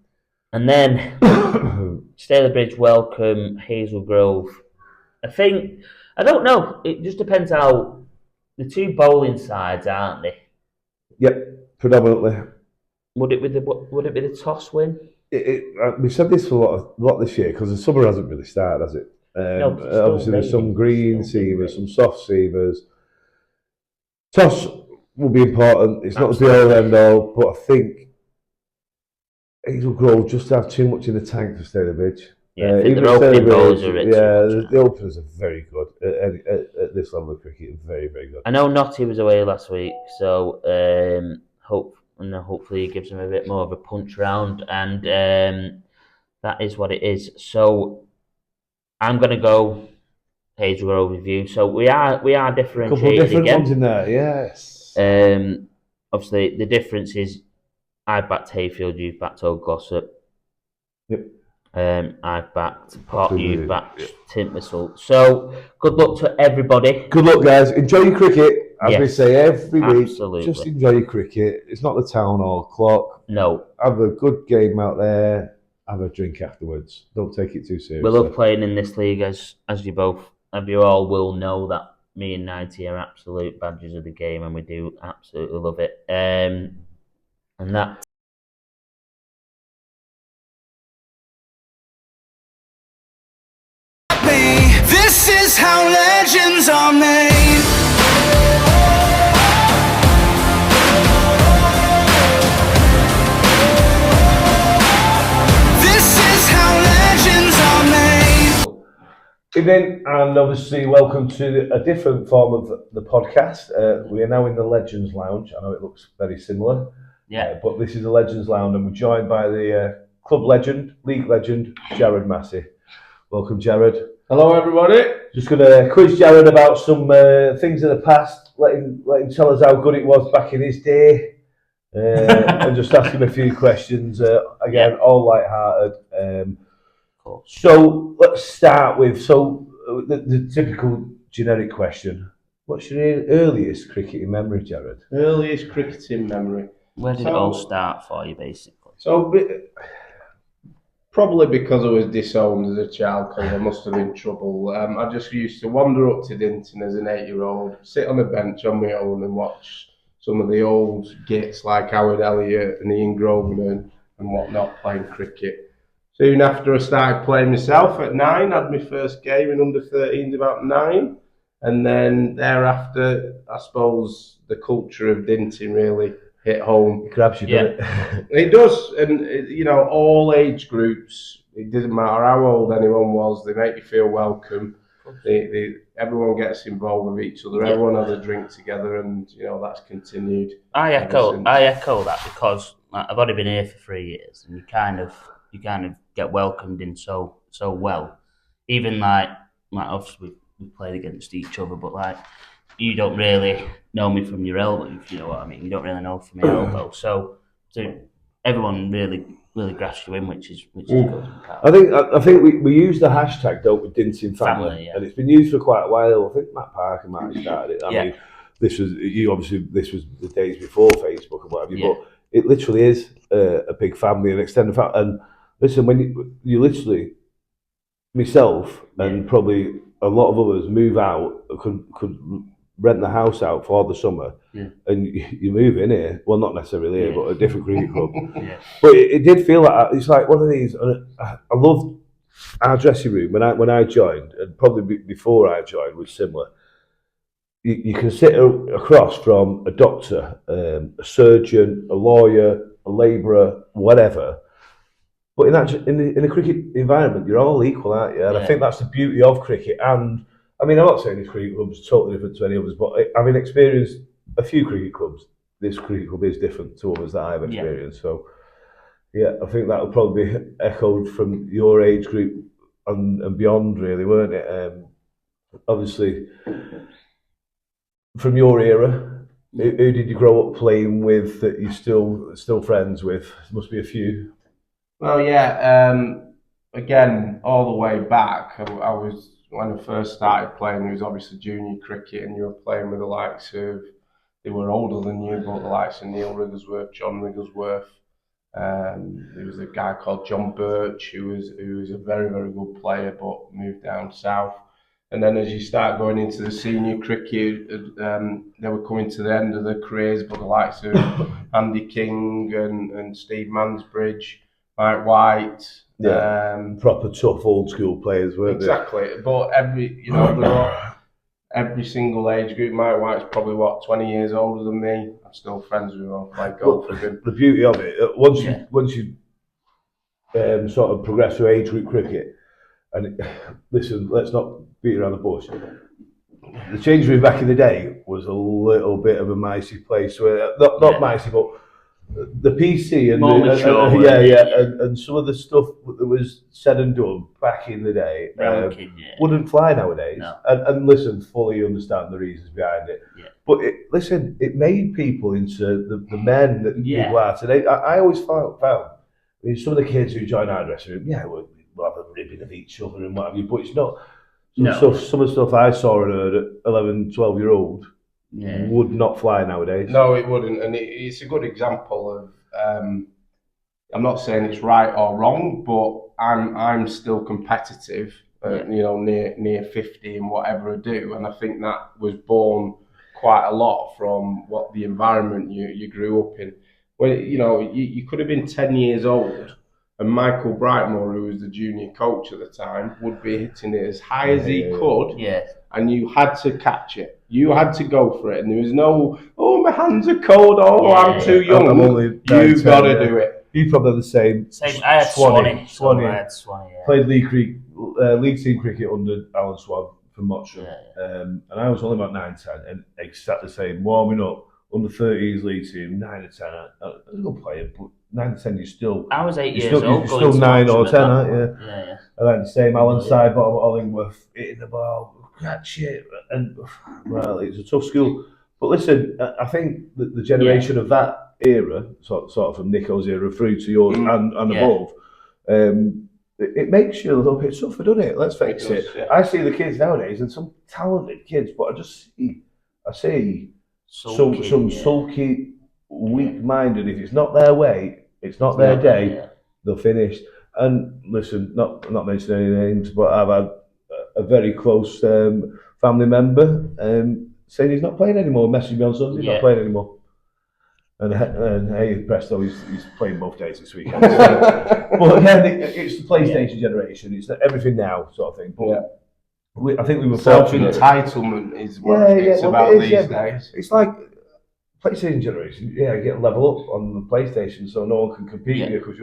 then Stalybridge welcome Hazel Grove. I don't know. It just depends how the two bowling sides, aren't they? Yep, predominantly. Would it be the toss win? We've said this for a lot this year because the summer hasn't really started, has it? No, obviously, there's some green seamers, some soft seamers. Toss will be important. It's not the be all end all, but I think Hazel Grove just have too much in the tank for Stalybridge. Yeah, I think the opening bowlers are the openers are very good at this level of cricket. Very, very good. I know Notty was away last week, so hopefully he gives them a bit more of a punch round, and that is what it is. So I'm going to go Hazel Grove with you. So we are differentiating. A couple of different ones in there, yes. Obviously the difference is I've backed Hayfield, you've backed Old Glossop. Yep. I've backed Pot, you've backed Tintwistle. So good luck to everybody. Good luck, guys. Enjoy your cricket. As we say every week, absolutely. Just enjoy your cricket. It's not the town hall clock. No. Have a good game out there. Have a drink afterwards. Don't take it too seriously. We love playing in this league, as you all will know that me and 90 are absolute badges of the game, and we do absolutely love it. And that. This is how legends are made. This is how legends are made. Evening, and obviously welcome to a different form of the podcast. We are now in the Legends Lounge. I know it looks very similar. Yeah. But this is the Legends Lounge, and we're joined by the club legend, league legend, Jared Massey. Welcome, Jared. Hello, everybody. Just going to quiz Jared about some things of the past. Let him tell us how good it was back in his day, and just ask him a few questions. Again, all light-hearted. So let's start with the typical generic question. What's your earliest cricketing memory, Jared? Earliest cricketing memory. Where did it all start for you, basically? So, probably because I was disowned as a child, because I must have been in trouble. I just used to wander up to Dinting as an 8-year-old, sit on a bench on my own and watch some of the old gits like Howard Elliott and Ian Grosvenor and whatnot playing cricket. Soon after I started playing myself at 9, I had my first game in under 13s about 9. And then thereafter, I suppose the culture of Dinting really hit home. It grabs you, doesn't it? It does. And, all age groups, it doesn't matter how old anyone was, they make you feel welcome. Everyone gets involved with each other. Everyone has a drink together, and that's continued. I echo that because I've only been here for 3 years, and you kind of get welcomed in so well. Even like obviously we played against each other, but you don't really know me from your elbow, if you know what I mean. You don't really know from my elbow. So everyone really grasps you in, which is good. I think we use the hashtag, don't we, Dinting family, yeah. And it's been used for quite a while. I think Matt Parker might have started it. I mean, this was the days before Facebook and whatever. But it literally is a big family, an extended family. And listen, when you literally, myself and probably a lot of others move out, could rent the house out for the summer, and you move in here. Well, not necessarily here, but a different cricket club. But it did feel like it's like one of these. I loved our dressing room when I joined, and probably before I joined was similar. You can sit across from a doctor, a surgeon, a lawyer, a labourer, whatever. But in a cricket environment, you're all equal, aren't you? And I think that's the beauty of cricket. And I mean, I'm not saying this cricket club's totally different to any others, but having experienced a few cricket clubs, this cricket club is different to others that I've experienced. So, yeah, I think that will probably be echoed from your age group and beyond, really, weren't it? Obviously, from your era, who did you grow up playing with that you're still friends with? There must be a few. Well, yeah. Again, all the way back, I was when I first started playing. It was obviously junior cricket, and you were playing with the likes of. They were older than you, but the likes of Neil Wrigglesworth, John Wrigglesworth. There was a guy called John Birch who was a very, very good player, but moved down south. And then as you start going into the senior cricket, they were coming to the end of their careers, but the likes of Andy King and Steve Mansbridge, Mike White. Proper tough old school players, weren't they? Exactly. But every single age group. Mike White's probably 20 years older than me. I'm still friends with him. I play golf with him. The beauty of it, once you sort of progress through age group cricket, and listen, let's not beat around the bush. The change room back in the day was a little bit of a Massey place, where not Massey, but the PC and and some of the stuff that was said and done back in the day wouldn't fly nowadays. No. And listen, fully understand the reasons behind it. Yeah. But it made people into the men that people are today. I always found some of the kids who join our dressing room, we'll have a ribbing of each other and what have you, but it's not. Some of the stuff I saw and heard at 11, 12-year-old would not fly nowadays. No, it wouldn't, and it's a good example of. I'm not saying it's right or wrong, but I'm still competitive. Near 50 in whatever I do, and I think that was born quite a lot from what the environment you grew up in. When you could have been 10 years old. And Michael Brightmore, who was the junior coach at the time, would be hitting it as high as he could. And you had to catch it. You had to go for it. And there was no, my hands are cold, I'm too young. I'm only You've got to do it. You probably have the same. I had Swanee. I had Swanee, Played league team cricket under Alan Swan from Mottram. And I was only about 9, 10, and exactly the same, warming up, under 30s league team, 9 or 10. I was a good player, but 9 to 10, you're still. I was 8 years old. You're still 9 or 10, aren't you? Yeah. And then same Alan side bottom at Hollingworth, hitting the ball, catch it, and it's a tough school. But listen, I think that the generation of that era, sort of from Nico's era through to yours and above, it makes you a little bit tougher, doesn't it? Let's face it. Yeah. I see the kids nowadays, and some talented kids, but I see some sulky, weak-minded. If it's not their way, it's not their day, they'll finish. And listen, not mentioning any names, but I've had a very close family member saying he's not playing anymore, messaging me on Sunday, he's not playing anymore. And hey, presto, he's playing both days this weekend. But again, it's the PlayStation generation, it's everything now sort of thing. But I think we were fortunate. Self-entitlement is what it's about these days. It's like PlayStation generation, you get level up on the PlayStation, so no one can compete with you because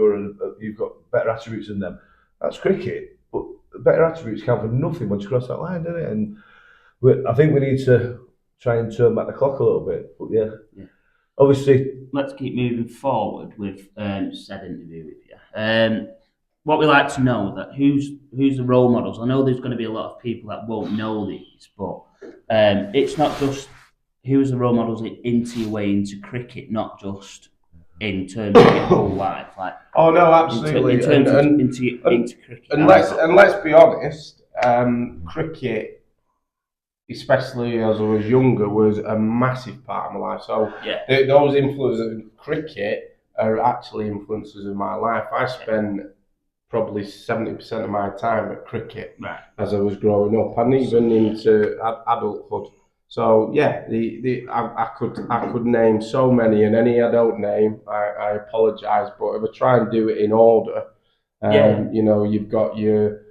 you've got better attributes than them. That's cricket, but better attributes count for nothing once you cross that line, doesn't it? And I think we need to try and turn back the clock a little bit. But obviously, let's keep moving forward with said interview with you. What we like to know that who's the role models. I know there's going to be a lot of people that won't know these, but it's not just. Who's the role models into your way into cricket, not just in terms of your whole life? No, absolutely. Into cricket. And let's be honest, cricket, especially as I was younger, was a massive part of my life. So those influences of cricket are actually influences of my life. I spent probably 70% of my time at cricket as I was growing up, and even into adulthood. So yeah, I could name so many, and any I don't name, I apologise. But if I try and do it in order, you know, you've got your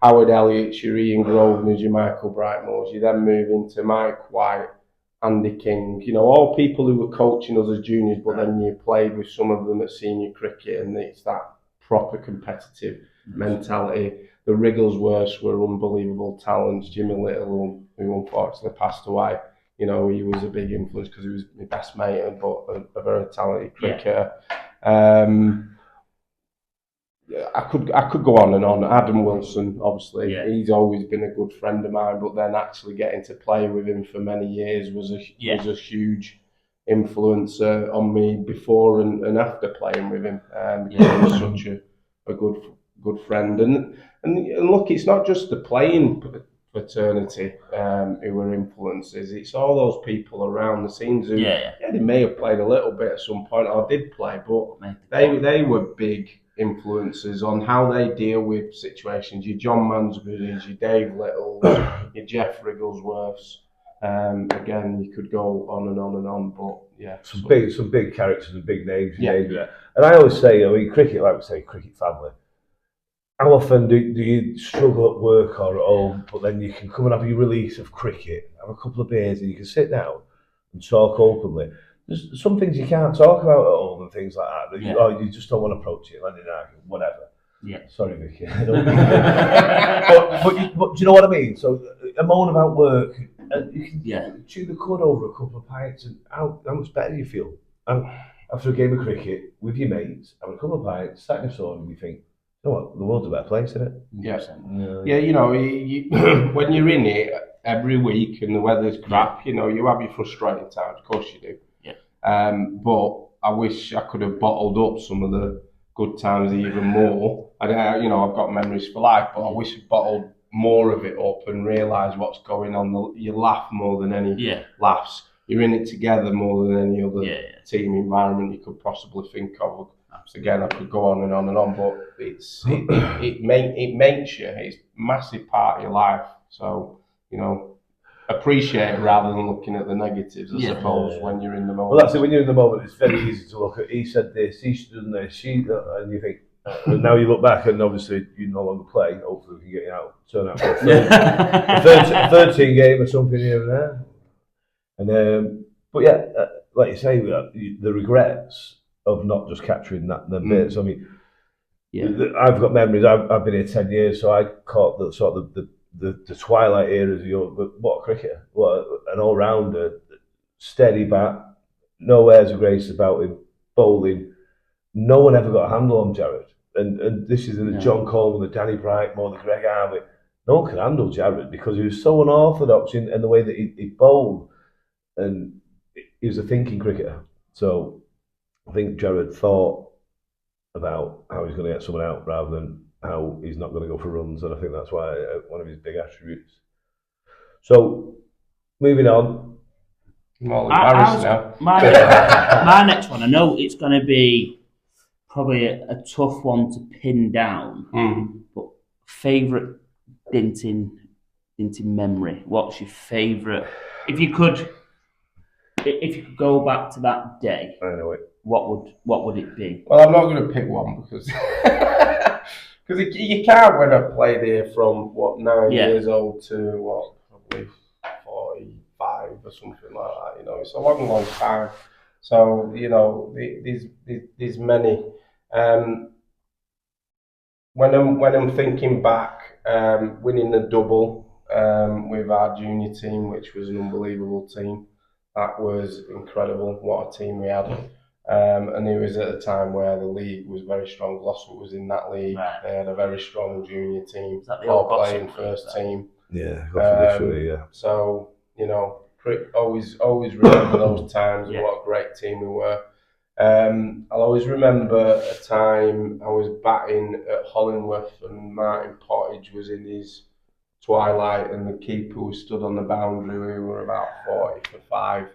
Howard Elliott's, your Ian Grosvenor's, your Michael Brightmore's. You then move into Mike White, Andy King. You know, all people who were coaching us as juniors, but then you played with some of them at senior cricket, and it's that proper competitive mentality. The Wrigglesworths were unbelievable talents. Jimmy Little, who unfortunately passed away, you know, he was a big influence because he was my best mate, but a very talented cricketer. I could go on and on. Adam Wilson, obviously, he's always been a good friend of mine. But then actually getting to play with him for many years was a huge influence on me before and after playing with him. Because he was such a good friend. And look, it's not just the playing fraternity who were influences. It's all those people around the scenes who they may have played a little bit at some point or did play, but they were big influences on how they deal with situations. Your John Mansbury's, your Dave Littles, your Jeff Wrigglesworths. Again, you could go on and on and on, but some big characters and big names. And I always say, I mean, cricket, like we say, cricket family. How often do you struggle at work or at home, but then you can come and have your release of cricket, have a couple of beers, and you can sit down and talk openly. There's some things you can't talk about at home and things like that. You just don't want to approach it, let it argue, whatever. Yeah. Sorry, Vicky. but do you know what I mean? So a moan about work, and you can chew the cud over a couple of pints, and how much better you feel. And after a game of cricket with your mates, having a couple of pints, sat in the sauna, and you think, you know what, the world's a better place, isn't it? Yeah, you know, when you're in it every week and the weather's crap, you know, you have your frustrating times, of course you do. But I wish I could have bottled up some of the good times even more. You know, I've got memories for life, but I wish I bottled more of it up and realised what's going on. You laugh more than any laughs. You're in it together more than any other team environment you could possibly think of. Again, I could go on and on and on, but it makes you. It's a massive part of your life. So, you know, appreciate it rather than looking at the negatives, I suppose, when you're in the moment. Well, that's it. When you're in the moment, it's very easy to look at. He said this, he should have done this, and you think. And now you look back, and obviously you no longer play. Hopefully, we can get you out, turn out for a 13 game or something here and there. And but yeah, like you say, the regrets of not just capturing the bits. I mean, I've got memories. I've been here 10 years, so I caught the sort of the twilight eras of but what a cricketer, what an all-rounder, steady bat, no airs of grace about him, bowling. No one ever got a handle on Jared. And this is the John Coleman, the Danny Brightmore, the Greg Harvey. No one could handle Jared because he was so unorthodox in the way that he bowled. And he was a thinking cricketer. So I think Jared thought about how he's going to get someone out rather than how he's not going to go for runs. And I think that's why one of his big attributes. So, moving on. My next one, I know it's going to be probably a tough one to pin down, but favourite Dinting memory. What's your favourite? If you could go back to that day, I know it. What would it be? Well, I'm not going to pick one because you can't when I played here from 9 years old to probably 45 or something like that. You know, it's a long time. So you know, there's many. When I'm thinking back, winning the double with our junior team, which was an unbelievable team, that was incredible. What a team we had. And it was at a time where the league was very strong. Glossop was in that league. Right. They had a very strong junior team. All playing first team. Yeah, yeah. So you know, always remember those times and what a great team we were. I'll always remember a time I was batting at Hollingworth and Martin Pottage was in his twilight and the keeper was stood on the boundary. We were about 40 for 5.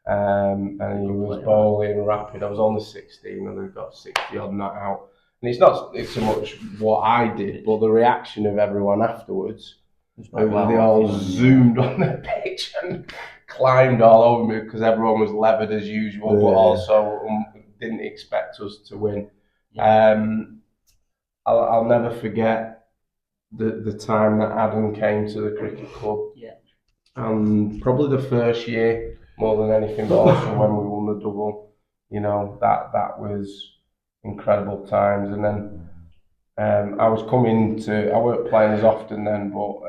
And he was bowling rapid. I was only 16 and I got 60 odd not out. And it's not so much what I did, but the reaction of everyone afterwards. They all zoomed on the pitch and climbed all over me because everyone was levered as usual, but also didn't expect us to win. I'll never forget the time that Adam came to the cricket club. And probably the first year more than anything, but also when we won the double, that was incredible times. And then I weren't playing as often then, but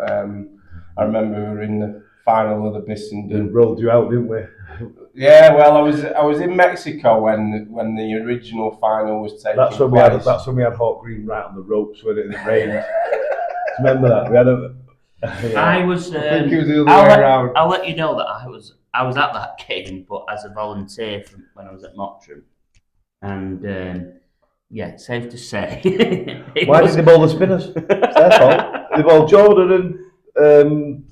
I remember we were in the final of the Bissenden. We rolled you out, didn't we? Yeah, well, I was in Mexico when the original final was taken. That's when we had Hawk Green right on the ropes when it rained. Remember that? We had I was. I think it was the other way around. I'll let you know that I was at that game, but as a volunteer when I was at Mottram, and it's safe to say. Why did they bowl the spinners? It's their fault. They bowled Jordan and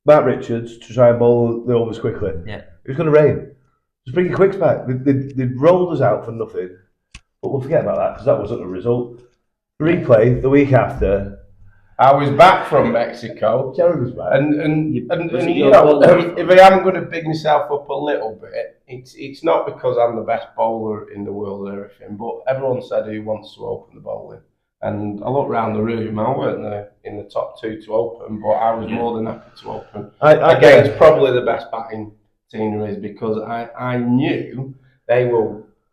Matt Richards to try and bowl the overs quickly. Yeah, it was going to rain. Just bring your quicks back. They rolled us out for nothing, but we'll forget about that because that wasn't a result. Replay the week after. I was back from Mexico. Jerry was back. And if I am going to big myself up a little bit, it's not because I'm the best bowler in the world or everything, but everyone said who wants to open the bowling. And I looked around the room, I weren't in the top two to open, but I was more than happy to open. Against probably the best batting team there is, because I knew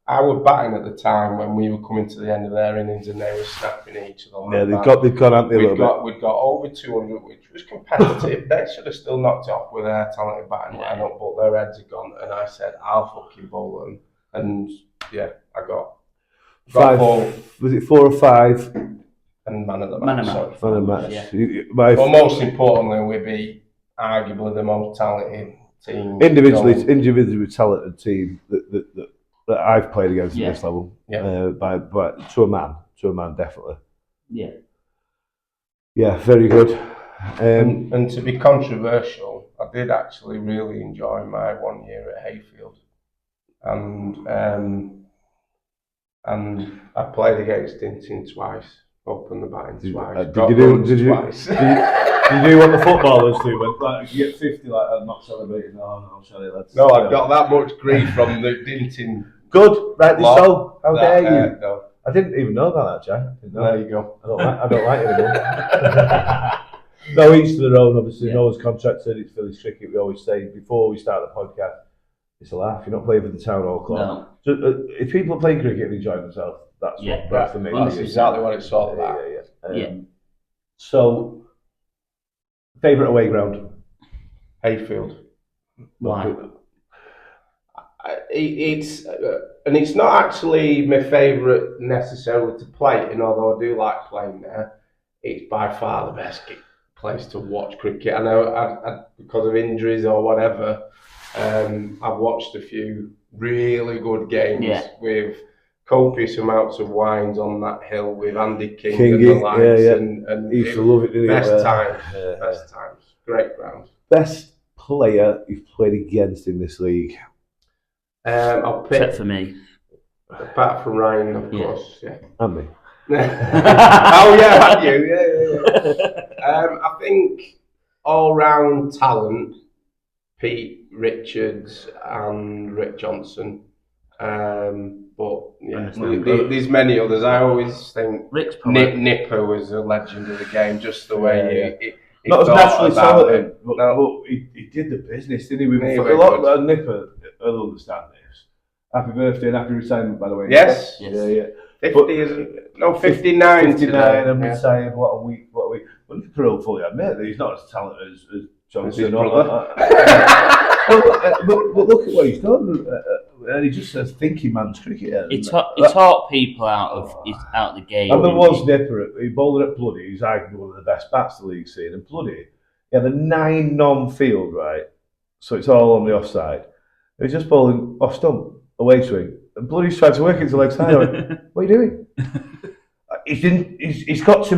I was batting at the time when we were coming to the end of their innings and they were snapping at each other. Yeah, they've gone out there a little bit. We'd got over 200, which was competitive. They should have still knocked it off with their talented batting lineup, but their heads had gone. And I said, I'll fucking bowl them. And I got 5. Was it 4 or 5? And man of the match. Man of the match. Yeah. But most importantly, we'd be arguably the most talented team. Individually talented team that I've played against at this level, by to a man, definitely. Yeah, very good. And to be controversial, I did actually really enjoy my 1 year at Hayfield, and I played against Dinting twice, opened the batting twice. Did you do what the footballers do when you get 50 I'm not celebrating? No, sorry, lads. No, I've got that much grief from the Dinting. Good, rightly so. How dare you? No. I didn't even know about that, Jack. There you go. I don't like it anymore. No, each to their own, obviously. No one's contracted. It's Phillies cricket. We always say before we start the podcast, it's a laugh. You're not playing for the town hall club. No. So, if people are playing cricket and enjoying themselves, that's the main thing. That's exactly what it's all about. So, favourite away ground? Hayfield. Why? It's not actually my favourite necessarily to play in, although I do like playing there. It's by far the best place to watch cricket. I know because of injuries or whatever, I've watched a few really good games with copious amounts of wines on that hill with Andy King and the likes. And he used to love it, didn't he? Best times. Great ground. Best player you've played against in this league? I'll pick. Except for me. Apart from Ryan, of course. Yeah. And me. Oh yeah, and you. Yeah. I think all-round talent, Pete Richards and Rick Johnson. But there's many others. I always think Nick Nipper was a legend of the game, just the way he not as naturally talented, but he did the business, didn't he? A lot of Nipper will understand this. Happy birthday and happy retirement, by the way. Yes. Yeah. 59. 59 and retired. What a week. But Nipper fully admit that he's not as talented as Johnson. But look at what he's done. And he just says thinking man's cricketer. He taught people out of the game. And there was Nipper. He bowled at Bloody. He's arguably one of the best bats the league's seen. And Bloody, he had a 9 non-field, right? So it's all on the offside. He's just bowling off stump, away swing. And Bloody's trying to work it to leg side. I went, what are you doing? He's got to.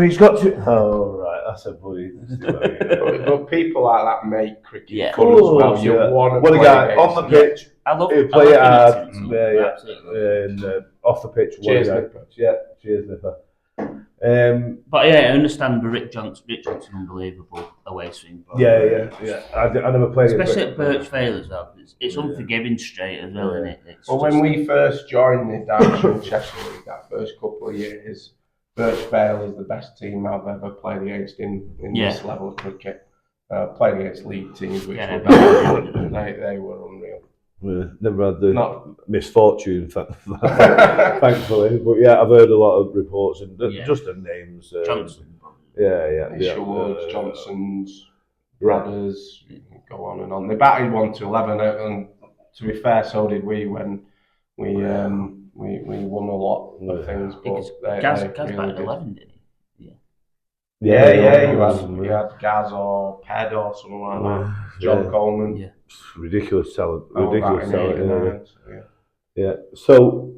Oh, right, that's a Bloody. But people like that make cricket fun as well. You want to play guy on the pitch. I love play it hard. And off the pitch. Cheers, Nipper. Yeah, cheers, Nipper. But yeah, I understand Rick Johnson, unbelievable away swing. Yeah. I never played especially it. at Birchvale as well. It's unforgiving straight as well, isn't it? Well, when we first joined the Derbyshire and Cheshire League, that first couple of years, Birchvale is the best team I've ever played against in this level of cricket. Played against league teams, which were better. They were unreal. Never had the misfortune, thankfully. But yeah, I've heard a lot of reports and just the names. Johnson. Sherwood, Johnson's, Brothers, you can go on and on. They batted 1 to 11, and to be fair, so did we when we won a lot of things. But Gaz batted 11, didn't he? Yeah. You had Gaz or Ped or something like that. John Coleman. Yeah. Ridiculous talent. Yeah. So,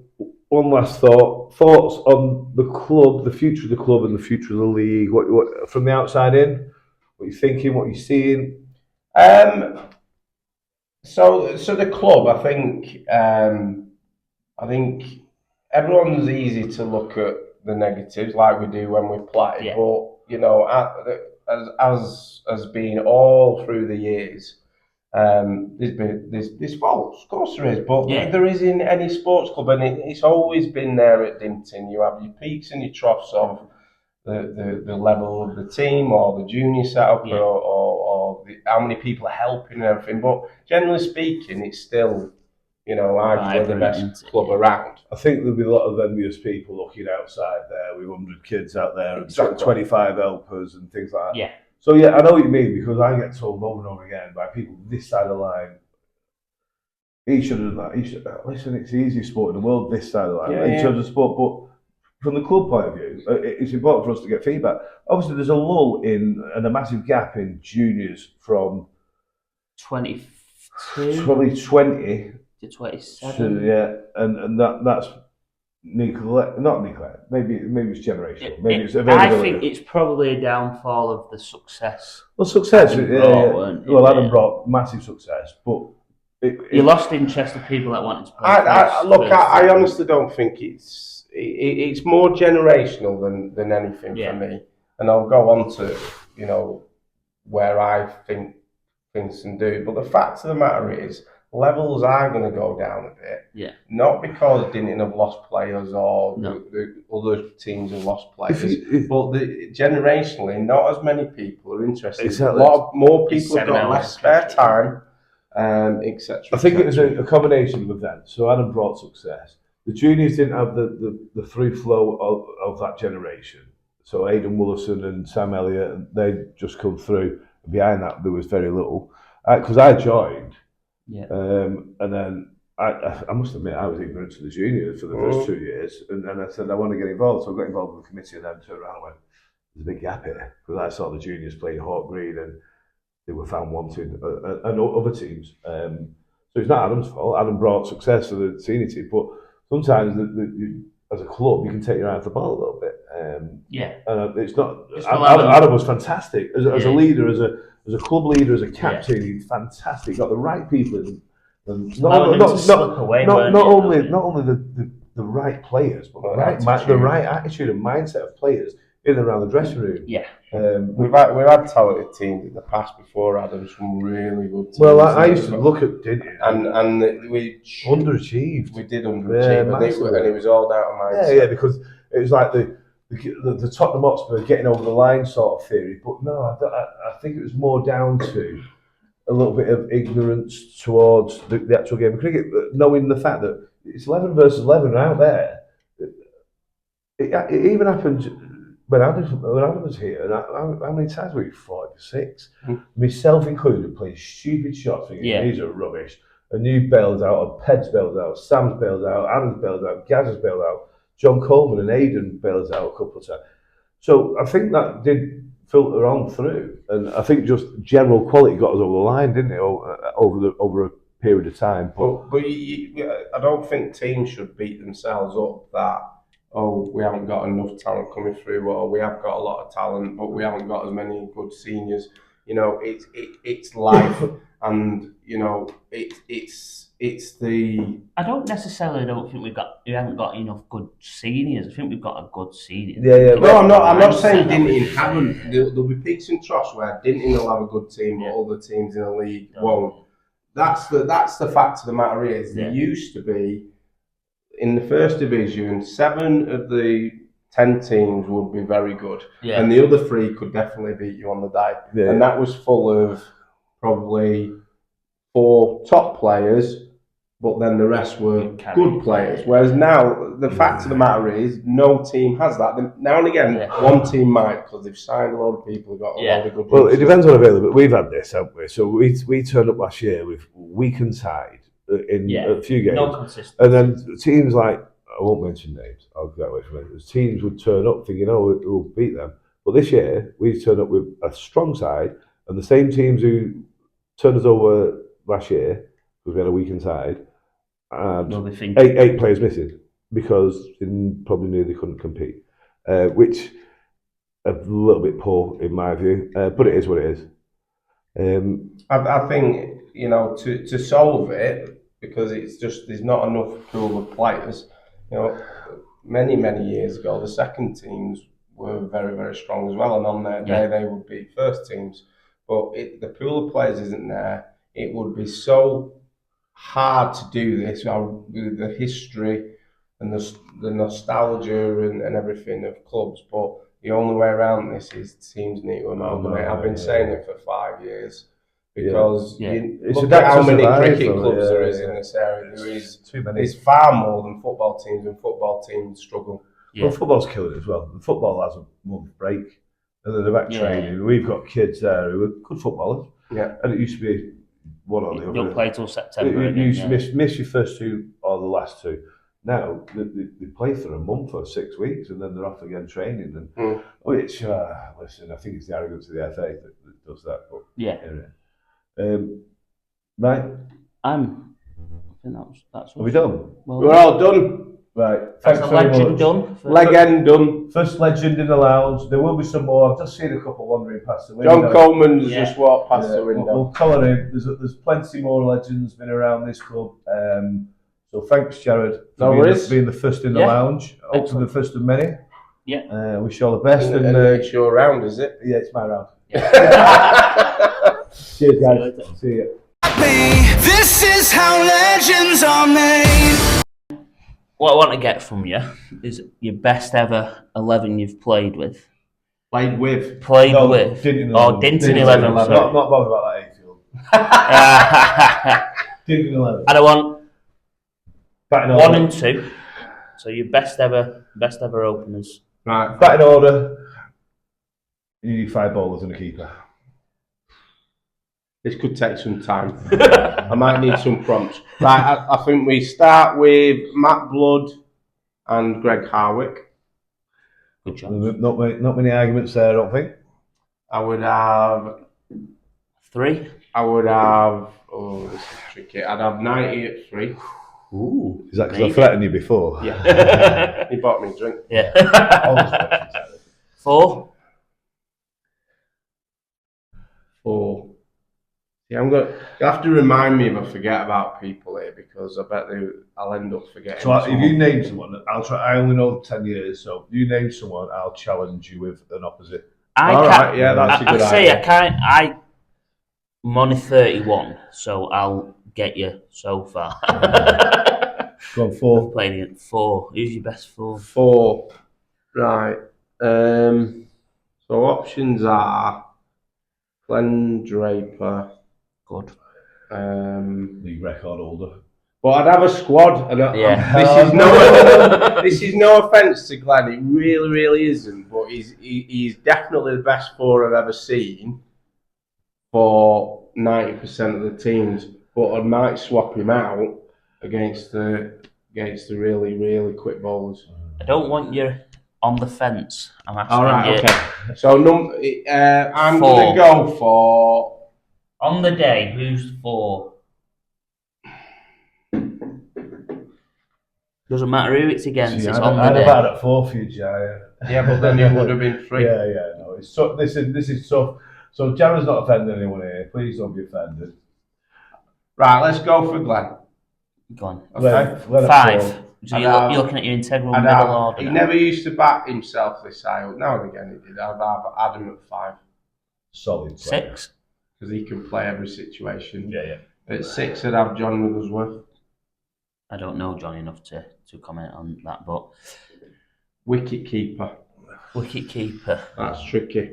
one last thoughts on the club, the future of the club, and the future of the league. What from the outside in? What you're thinking? What you're seeing? So the club, I think everyone's easy to look at the negatives like we do when we play, but as being all through the years. There's faults, of course there is, but there is in any sports club, and it's always been there at Dinting. You have your peaks and your troughs of the level of the team or the junior setup or how many people are helping and everything. But generally speaking, it's still, arguably the best club around. I think there'll be a lot of envious people looking outside there with 100 kids out there and 25 helpers and things like that. Yeah. So yeah, I know what you mean, because I get told over and over again by people this side of the line, he should have done that. Listen, it's the easiest sport in the world, this side of the line, in terms of sport. But from the club point of view, it's important for us to get feedback. Obviously, there's a lull and a massive gap in juniors from 2020 to 27. And that's not neglect. Maybe it's generational. Maybe it's availability. I think it's probably a downfall of the success. Well, success. Adam brought massive success, but you lost interest of people that wanted to play. I honestly don't think it's more generational than anything for me. And I'll go on to where I think things can do. But the fact of the matter is, levels are going to go down a bit. Yeah. Not because Dinting have lost players or the other teams have lost players, but generationally, not as many people are interested. Exactly. A lot more people have got less spare time, etc. I think it was a combination with that. So Adam brought success. The juniors didn't have the free flow of that generation. So Aidan Willison and Sam Elliott, they just come through. Behind that, there was very little. Because I joined. Yeah. And then I must admit I was ignorant to the juniors for the first 2 years, and then I said I want to get involved, so I got involved with the committee, and then turned around and went, "There's a big gap here," because I saw the juniors playing Hawk Green, and they were found wanting, and other teams. So it's not Adam's fault. Adam brought success to the senior team, but sometimes as a club you can take your eye off the ball a little bit. And it's not. Adam was fantastic as a leader, as a club leader, as a captain. He's fantastic. Got the right people in. And not only the right players, but the right attitude and mindset of players in and around the dressing room. Yeah. We've had talented teams in the past before Adam, some really good teams. Well, I used to look at Dinting and we underachieved. We did underachieve, and it was all down to mindset. Yeah, because it was like the Tottenham Hotspur getting over the line sort of theory. But no, I think it was more down to a little bit of ignorance towards the actual game of cricket, knowing the fact that it's 11 versus 11 out there. It even happened when Adam was here, and how many times were we 46? Myself included, playing stupid shots, thinking these are rubbish. And you bailed out, or Ped's bailed out, Sam's bailed out, Adam's bailed out, Gaz's bailed out, John Coleman and Aidan bailed out a couple of times. So I think that did filter on through, and I think just general quality got us over the line, didn't it, over a period of time. But I don't think teams should beat themselves up that we haven't got enough talent coming through, or we have got a lot of talent but we haven't got as many good seniors. it's life, and it's the. I don't think we haven't got enough good seniors. I think we've got a good senior. Yeah. No, I'm not saying Dinting haven't. There'll be peaks and troughs where Dinting will have a good team, but other teams in the league won't. That's the fact of the matter is there used to be in the first division 7 of the 10 teams would be very good, and the other 3 could definitely beat you on the day, and that was full of probably 4 top players. But then the rest were good players. Whereas now, the fact of the matter is, no team has that. Now and again, one team might, because they've signed a lot of people who got a lot of good. Well, it depends on availability. We've had this, haven't we? So we turned up last year with weakened side in a few games. No consistency. And then teams like, I won't mention names, I'll get away from it. Teams would turn up thinking, we'll beat them. But this year, we turned up with a strong side, and the same teams who turned us over last year, because we had a weakened side, and 8 players missing because they probably knew they couldn't compete, which a little bit poor in my view, but it is what it is. I think to solve it, because it's just there's not enough pool of players. Many years ago, the second teams were very, very strong as well, and on their day they would be first teams. But the pool of players isn't there. It would be so hard to do this with the history and the nostalgia and everything of clubs, but the only way around this is teams need to amalgamate. I've been saying it for 5 years because look at how many cricket clubs there is in this area. There's far more than football teams, and football teams struggle. Well, football's killing it as well. The football has a month break, and they're back training. We've got kids there who are good footballers, and it used to be one or the other. You'll play till September. You used to miss your first 2 or the last 2. Now they play for a month or 6 weeks, and then they're off again training. And which listen, I think it's the arrogance of the FA that does that. But right. I think that's. Are we done? Well, we're all done. Right. Thanks very legend much. Done. Legend done. First legend in the lounge. There will be some more. I've just seen a couple wandering past the window. John Coleman's just walked past the window. We'll colour in. There's plenty more legends been around this club. So thanks, Jared, for being the first in the lounge. Hopefully the first of many. Yeah. Wish you all the best. And it's your round, is it? Yeah, it's my round. Cheers, guys. See you. This is how legends are made. What I want to get from you is your best ever 11 you've played with. Played with? Dinting 11. Not bothered about that Hayfield. Dinting 11. And I want 1 and 2. So your best ever openers. Right. Batting order. You need 5 bowlers and a keeper. This could take some time. I might need some prompts. Right, I think we start with Matt Blood and Greg Harwick. Good job. Not many arguments there, I don't think. I would have 3. I would have. Oh, this is tricky. I'd have 90 at 3. Ooh. Is that because I threatened you before? Yeah. He bought me a drink. Yeah. 4. 4. Yeah, you have to remind me if I forget about people here, because I bet I'll end up forgetting. So if you name someone, I'll try. I only know 10 years, so if you name someone, I'll challenge you with an opposite. That's a good idea. I'm only 31, so I'll get you so far. Go on, 4. Playing it 4. Who's your best 4? 4. Right. So options are Glenn Draper. Good. League record holder. But I'd have a squad, and this is no offence to Glenn. It really, really isn't. But he's definitely the best 4 I've ever seen for 90% of the teams. But I might swap him out against the really, really quick bowlers. I don't want you on the fence. I'm asking all right, you. Okay. So I'm 4. going to go for. On the day, who's 4? Doesn't matter who it's against. It's on the day. I'd have had it 4 for you, Jaya. Yeah, but then it would have been 3. Yeah. No, it's so, this is tough. So Jared's not offending anyone here. Please don't be offended. Right, let's go for Glenn. Go on. Okay. 5. So you're looking at your integral middle order. He now. never used to back himself this high. Now and again he did. I'd have Adam at 5. Solid. 6. Because he can play every situation. Yeah. At 6, I'd have John Wigglesworth. I don't know John enough to comment on that, but Wicket keeper. That's tricky.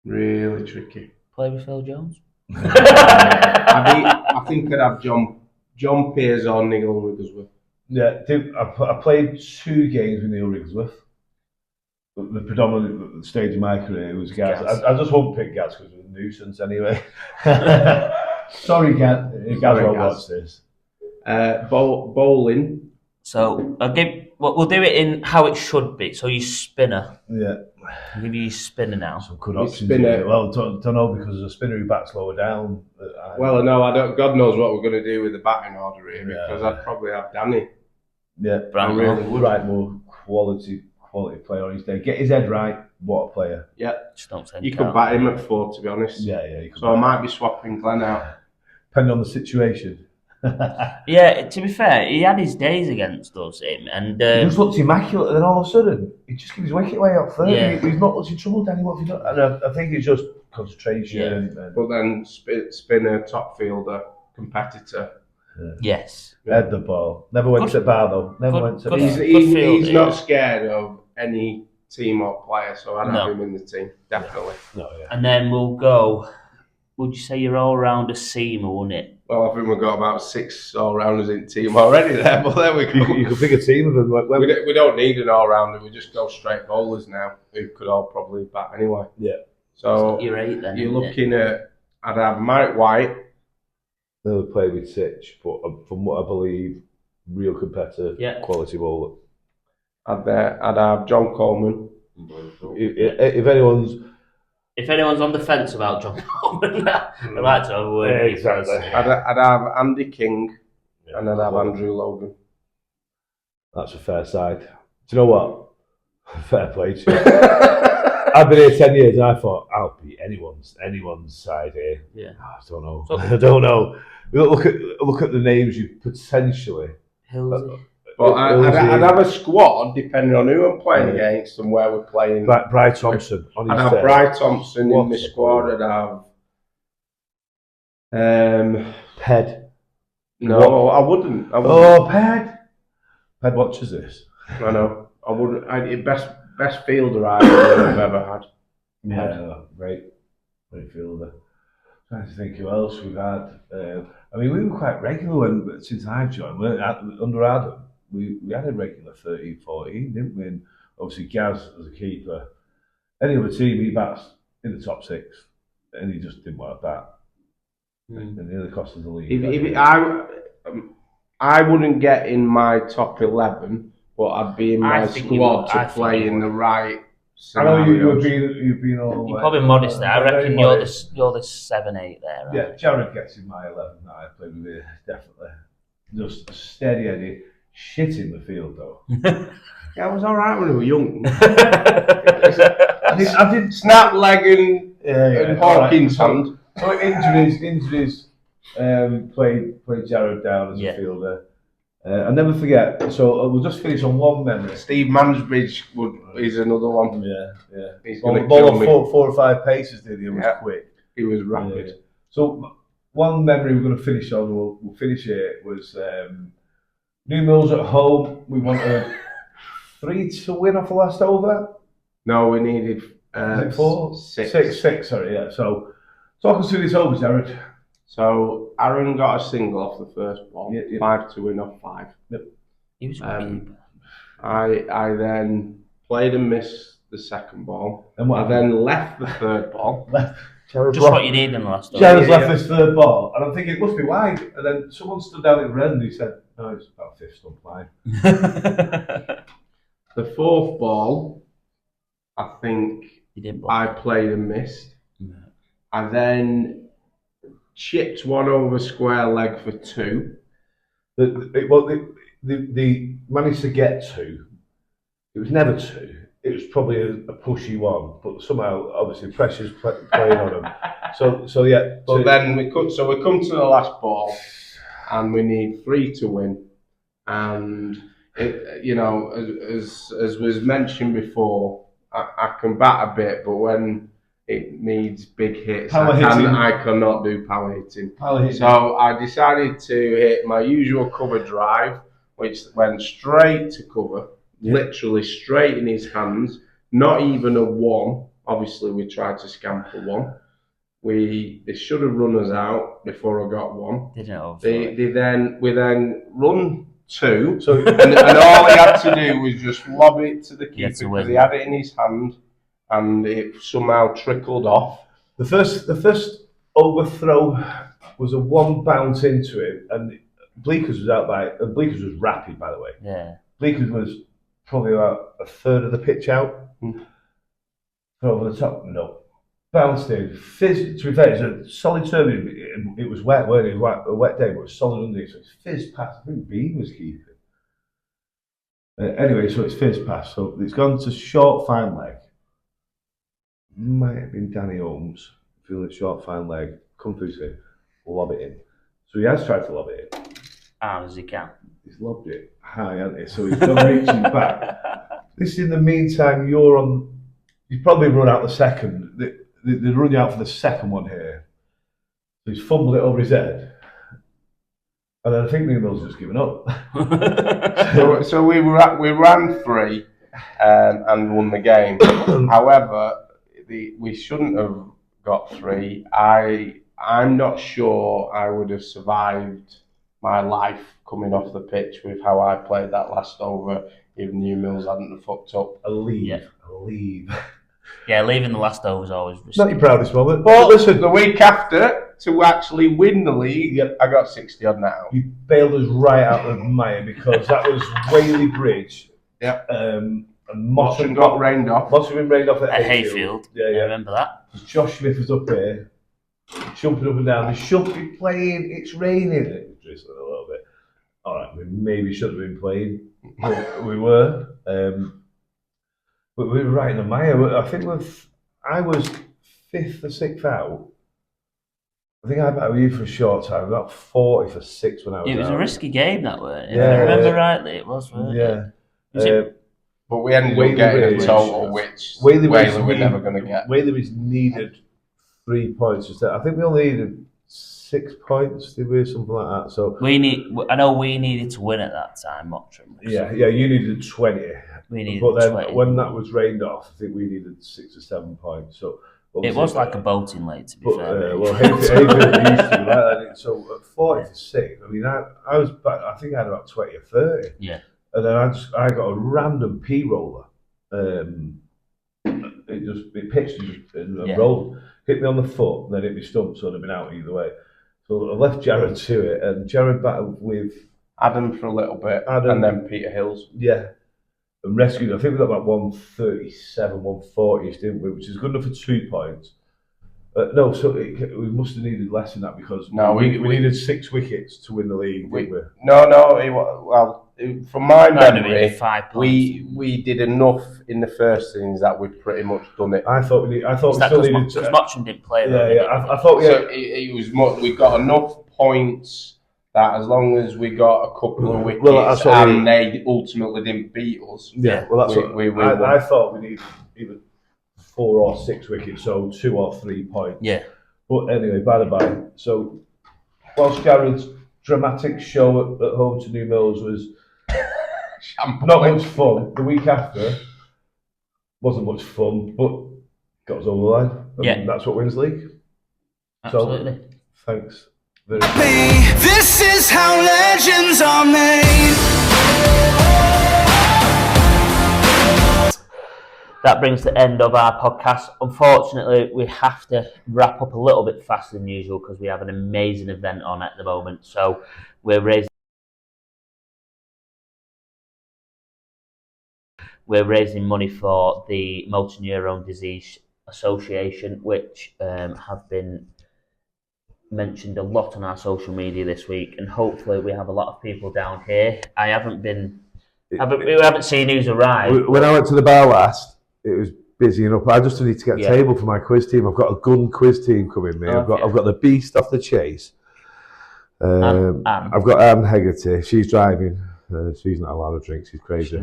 Really tricky. Play with Phil Jones. I think I'd have John Pearce or Neil Wigglesworth. Yeah, I played 2 games with Neil Wigglesworth. The predominant stage of my career was Gaz. I just won't pick Gaz because it was a nuisance anyway. Sorry, Gaz. Gaz won't watch this. Bowling. So we'll do it in how it should be. So you spinner. Yeah. I'll give you your spinner now. Some good options here. Well, don't know because there's a spinner who bats lower down. Well, no, I don't. God knows what we're going to do with the batting order here because I'd probably have Danny. Yeah, I really would. Right, more quality player on his day. Get his head right. What a player. Yeah. Just don't say you could bat him at 4, to be honest. Yeah. So I might be swapping Glenn out. Depending on the situation. Yeah, to be fair, he had his days against us, and he just looked immaculate, and then all of a sudden, he just gives his wicket way up 30. Yeah. He's not much in trouble, Danny. What have you done? And I think it's just concentration. Yeah. But then spinner, top fielder, competitor. Yes. Head the ball. Never went to bar though. He's not scared of any team or player, so I'd have him in the team, definitely. No, And then we'll go. Would you say you're all round a seamer, wouldn't it? Well, I think we've got about 6 all-rounders in the team already there, but there we go. You can pick a team of them. We don't need an all-rounder, we just go straight bowlers now, who could all probably bat anyway. Yeah. So you're 8 then. You're looking at, I'd have Mike White. Never played with Sitch, but from what I believe, real competitor, quality bowler. I'd have John Coleman. If anyone's on the fence about John Coleman, I'd like to have a word. Exactly. I'd have Andy King and I'd have Andrew Logan. That's a fair side. Do you know what? Fair play to you. I've been here 10 years and I thought I'll beat anyone's side here. Yeah. I don't know. I don't know. Look at the names you potentially. Hillsy. But I'd have a squad depending on who I'm playing against and where we're playing. Bry Thompson. I'd have Bry Thompson in the squad. I'd have Ped. No, I wouldn't. Oh, Ped. Ped watches this. I know. I wouldn't. Best fielder I've ever had. Yeah, great fielder. Trying to think who else we've had. We were quite regular since I've joined. Under Adam, we had a regular 13, 14, didn't we? And obviously Gaz as a keeper. Any other team, he bats in the top 6, and he just didn't want to bat. And the other cost of the league. I wouldn't get in my top 11, but I'd be in my squad to play in the right scenarios. I know you've been all. You're probably modest there. I reckon you're the 7, 8 there. Right? Yeah, Jared gets in my 11 that I played with here, definitely. Just steady Eddie. Shit in the field though. Yeah, I was alright when we were young. I did snap leg and Hawkins hand. So injuries played Jared down as a fielder. I'll never forget. So we'll just finish on one memory. Steve Mansbridge is another one. Yeah. He's going to kill me. 4 or 5 paces did he? It was quick. He was rapid. So one memory we're going to finish on. We'll finish it. Was New Mills at home. We wanted 3 to win off the last over. No, we needed 4? 6. Sorry, yeah. So talk us through this over, Jared. So Aaron got a single off the first ball, 5 to win off 5. Yep. He was keeper. I then played and missed the second ball. And I then left the third ball. Just what you need in the last over. Jared's left this third ball, and I'm thinking it must be wide. And then someone stood down at the end and he said, "No, it's about 5th stump line." The fourth ball, I think I played and missed. Yeah. I then chipped one over square leg for 2. They managed to get 2. It was never 2. it was probably a pushy one, but somehow, obviously, pressure's playing on them. So yeah. But then we come to the last ball, and we need 3 to win. And as was mentioned before, I can bat a bit, but when it needs big hits, I cannot do power hitting. So I decided to hit my usual cover drive, which went straight to cover. Literally straight in his hands, not even a 1. Obviously, we tried to scamper 1. They should have run us out before I got 1. We then run 2, and all he had to do was just lob it to the keeper because he had it in his hand, and it somehow trickled off. The first overthrow was a 1 bounce into it, and Bleekers was out and Bleekers was rapid, by the way. Yeah. Bleekers was probably about a third of the pitch out. Over the top, no. Bounced in. Fizz, to be fair, it's a solid Turvey. It was wet, weren't it? It was a wet day, but it was solid underneath. So it's fizz past. I think Bean was keeping. Anyway, so it's fizz past. So it's gone to short, fine leg. Might have been Danny Holmes. Feeling short, fine leg. Come through to him. Lob it in. So he has tried to lob it in. Hard as he can. He's lobbed it high, hasn't he? So he's gone reaching back. This, in the meantime, you've probably run out the second. They're running out for the second one here. So he's fumbled it over his head. And then I think Mill's just given up. so we ran 3 and won the game. However, we shouldn't have got 3. I'm not sure I would have survived my life coming off the pitch with how I played that last over if New Mills hadn't fucked up. A leave. Yeah, leaving the last over is always risky. Not your proudest moment. But listen, the week after, to actually win the league, I got 60 odd now. You bailed us right out of Maya because that was Whaley Bridge. Yep. And Mossam got rained off. Mossam been rained off at Hayfield. Yeah. I remember that. Josh Smith was up here, jumping up and down. They shouldn't be playing. It's raining. It was drizzling a little bit. All right, we maybe should have been playing. But we were. But we were right in the mire. I think I was 5th or 6th out. I think I batted you for a short time. About 40 for 6 when I was out. It was a risky game, that weren't it? Yeah, if I remember rightly, it was, wasn't it? Yeah. But we ended up getting a total which Whaley we're never going to get. Whaley needed 3 points instead. I think we only needed 6 points, did we? Something like that. So I know we needed to win at that time, Mottram. Yeah, you needed 20. We needed but then 20. When that was rained off, I think we needed 6 or 7 points. So it was like a boating lake, to be fair. Well, Hayfield used to be like that. So at 40 for 6, I mean, I was back. I think I had about 20 or 30. Yeah. And then I got a random P roller. It pitched and rolled, hit me on the foot, and then hit me stump, so I'd have been out either way. So I left Jared to it, and Jared battled with Adam for a little bit, and then Peter Hills. Yeah, and rescued. I think we got about 137, 140, didn't we? Which is good enough for 2 points. No, so we must have needed less than that because we needed 6 wickets to win the league, didn't we? No. From my memory, we did enough in the first innings that we'd pretty much done it. I thought we still needed to. Because Mottram didn't play. I thought. Yeah. So it was. We got enough points that as long as we got a couple of wickets and they ultimately didn't beat us. Yeah. Well, that's what I thought. We needed either 4 or 6 wickets, so 2 or 3 points. Yeah. But anyway, by the by. So whilst Jared's dramatic show at home to New Mills was not much fun, the week after wasn't much fun, but got us over the line. And that's what wins league. Absolutely. So, thanks very much. This is how legends are made. That brings the end of our podcast. Unfortunately, we have to wrap up a little bit faster than usual because we have an amazing event on at the moment. So we're raising money for the Motor Neurone Disease Association, which have been mentioned a lot on our social media this week, and hopefully we have a lot of people down here. We haven't seen who's arrived. When I went to the bar last, it was busy enough. I just need to get a table for my quiz team. I've got a gun quiz team coming, mate. I've got the beast off the chase. I've got Anne Hegarty. She's driving. She's not allowed to drink. She's crazy.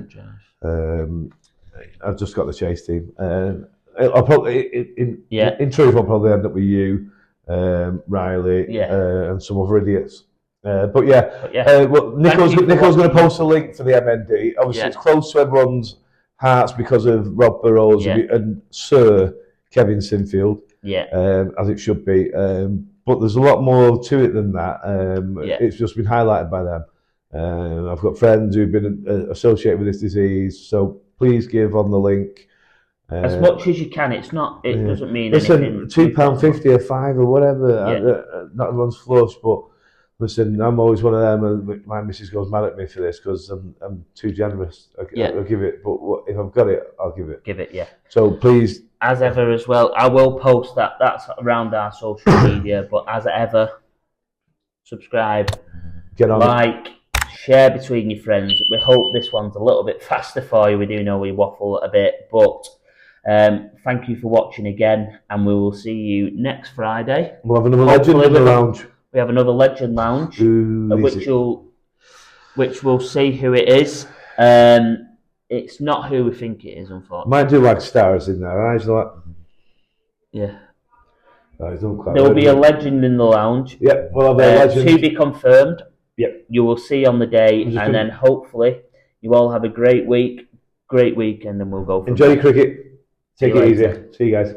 I've just got the chase team. I'll probably, in truth, I'll probably end up with you, Riley, and some other idiots. But Nico's going to post a link for the MND. Obviously, it's close to everyone's hearts because of Rob Burrows and Sir Kevin Sinfield, as it should be. But there's a lot more to it than that. It's just been highlighted by them. I've got friends who've been associated with this disease, so please give on the link. As much as you can. It's not. It doesn't mean anything. £2.50 or £5 or whatever. Not everyone's flush, but listen, I'm always one of them, and my missus goes mad at me for this because I'm too generous. I'll give it, but if I've got it, I'll give it. Give it, yeah. So please, as ever, as well, I will post that. That's around our social media. But as ever, subscribe, get on like. Share between your friends. We hope this one's a little bit faster for you. We do know we waffle a bit, but thank you for watching again, and we will see you next Friday. We'll have another legend in the lounge. We have another legend lounge, which we'll see who it is. It's not who we think it is, unfortunately. Might do like stars in there, right? Yeah. There will be a legend in the lounge. Yep, we'll have a legend. To be confirmed. Yep. You will see on the day, and then hopefully you all have a great week, great weekend, and we'll go from Enjoy your cricket. Take it easy. See you guys.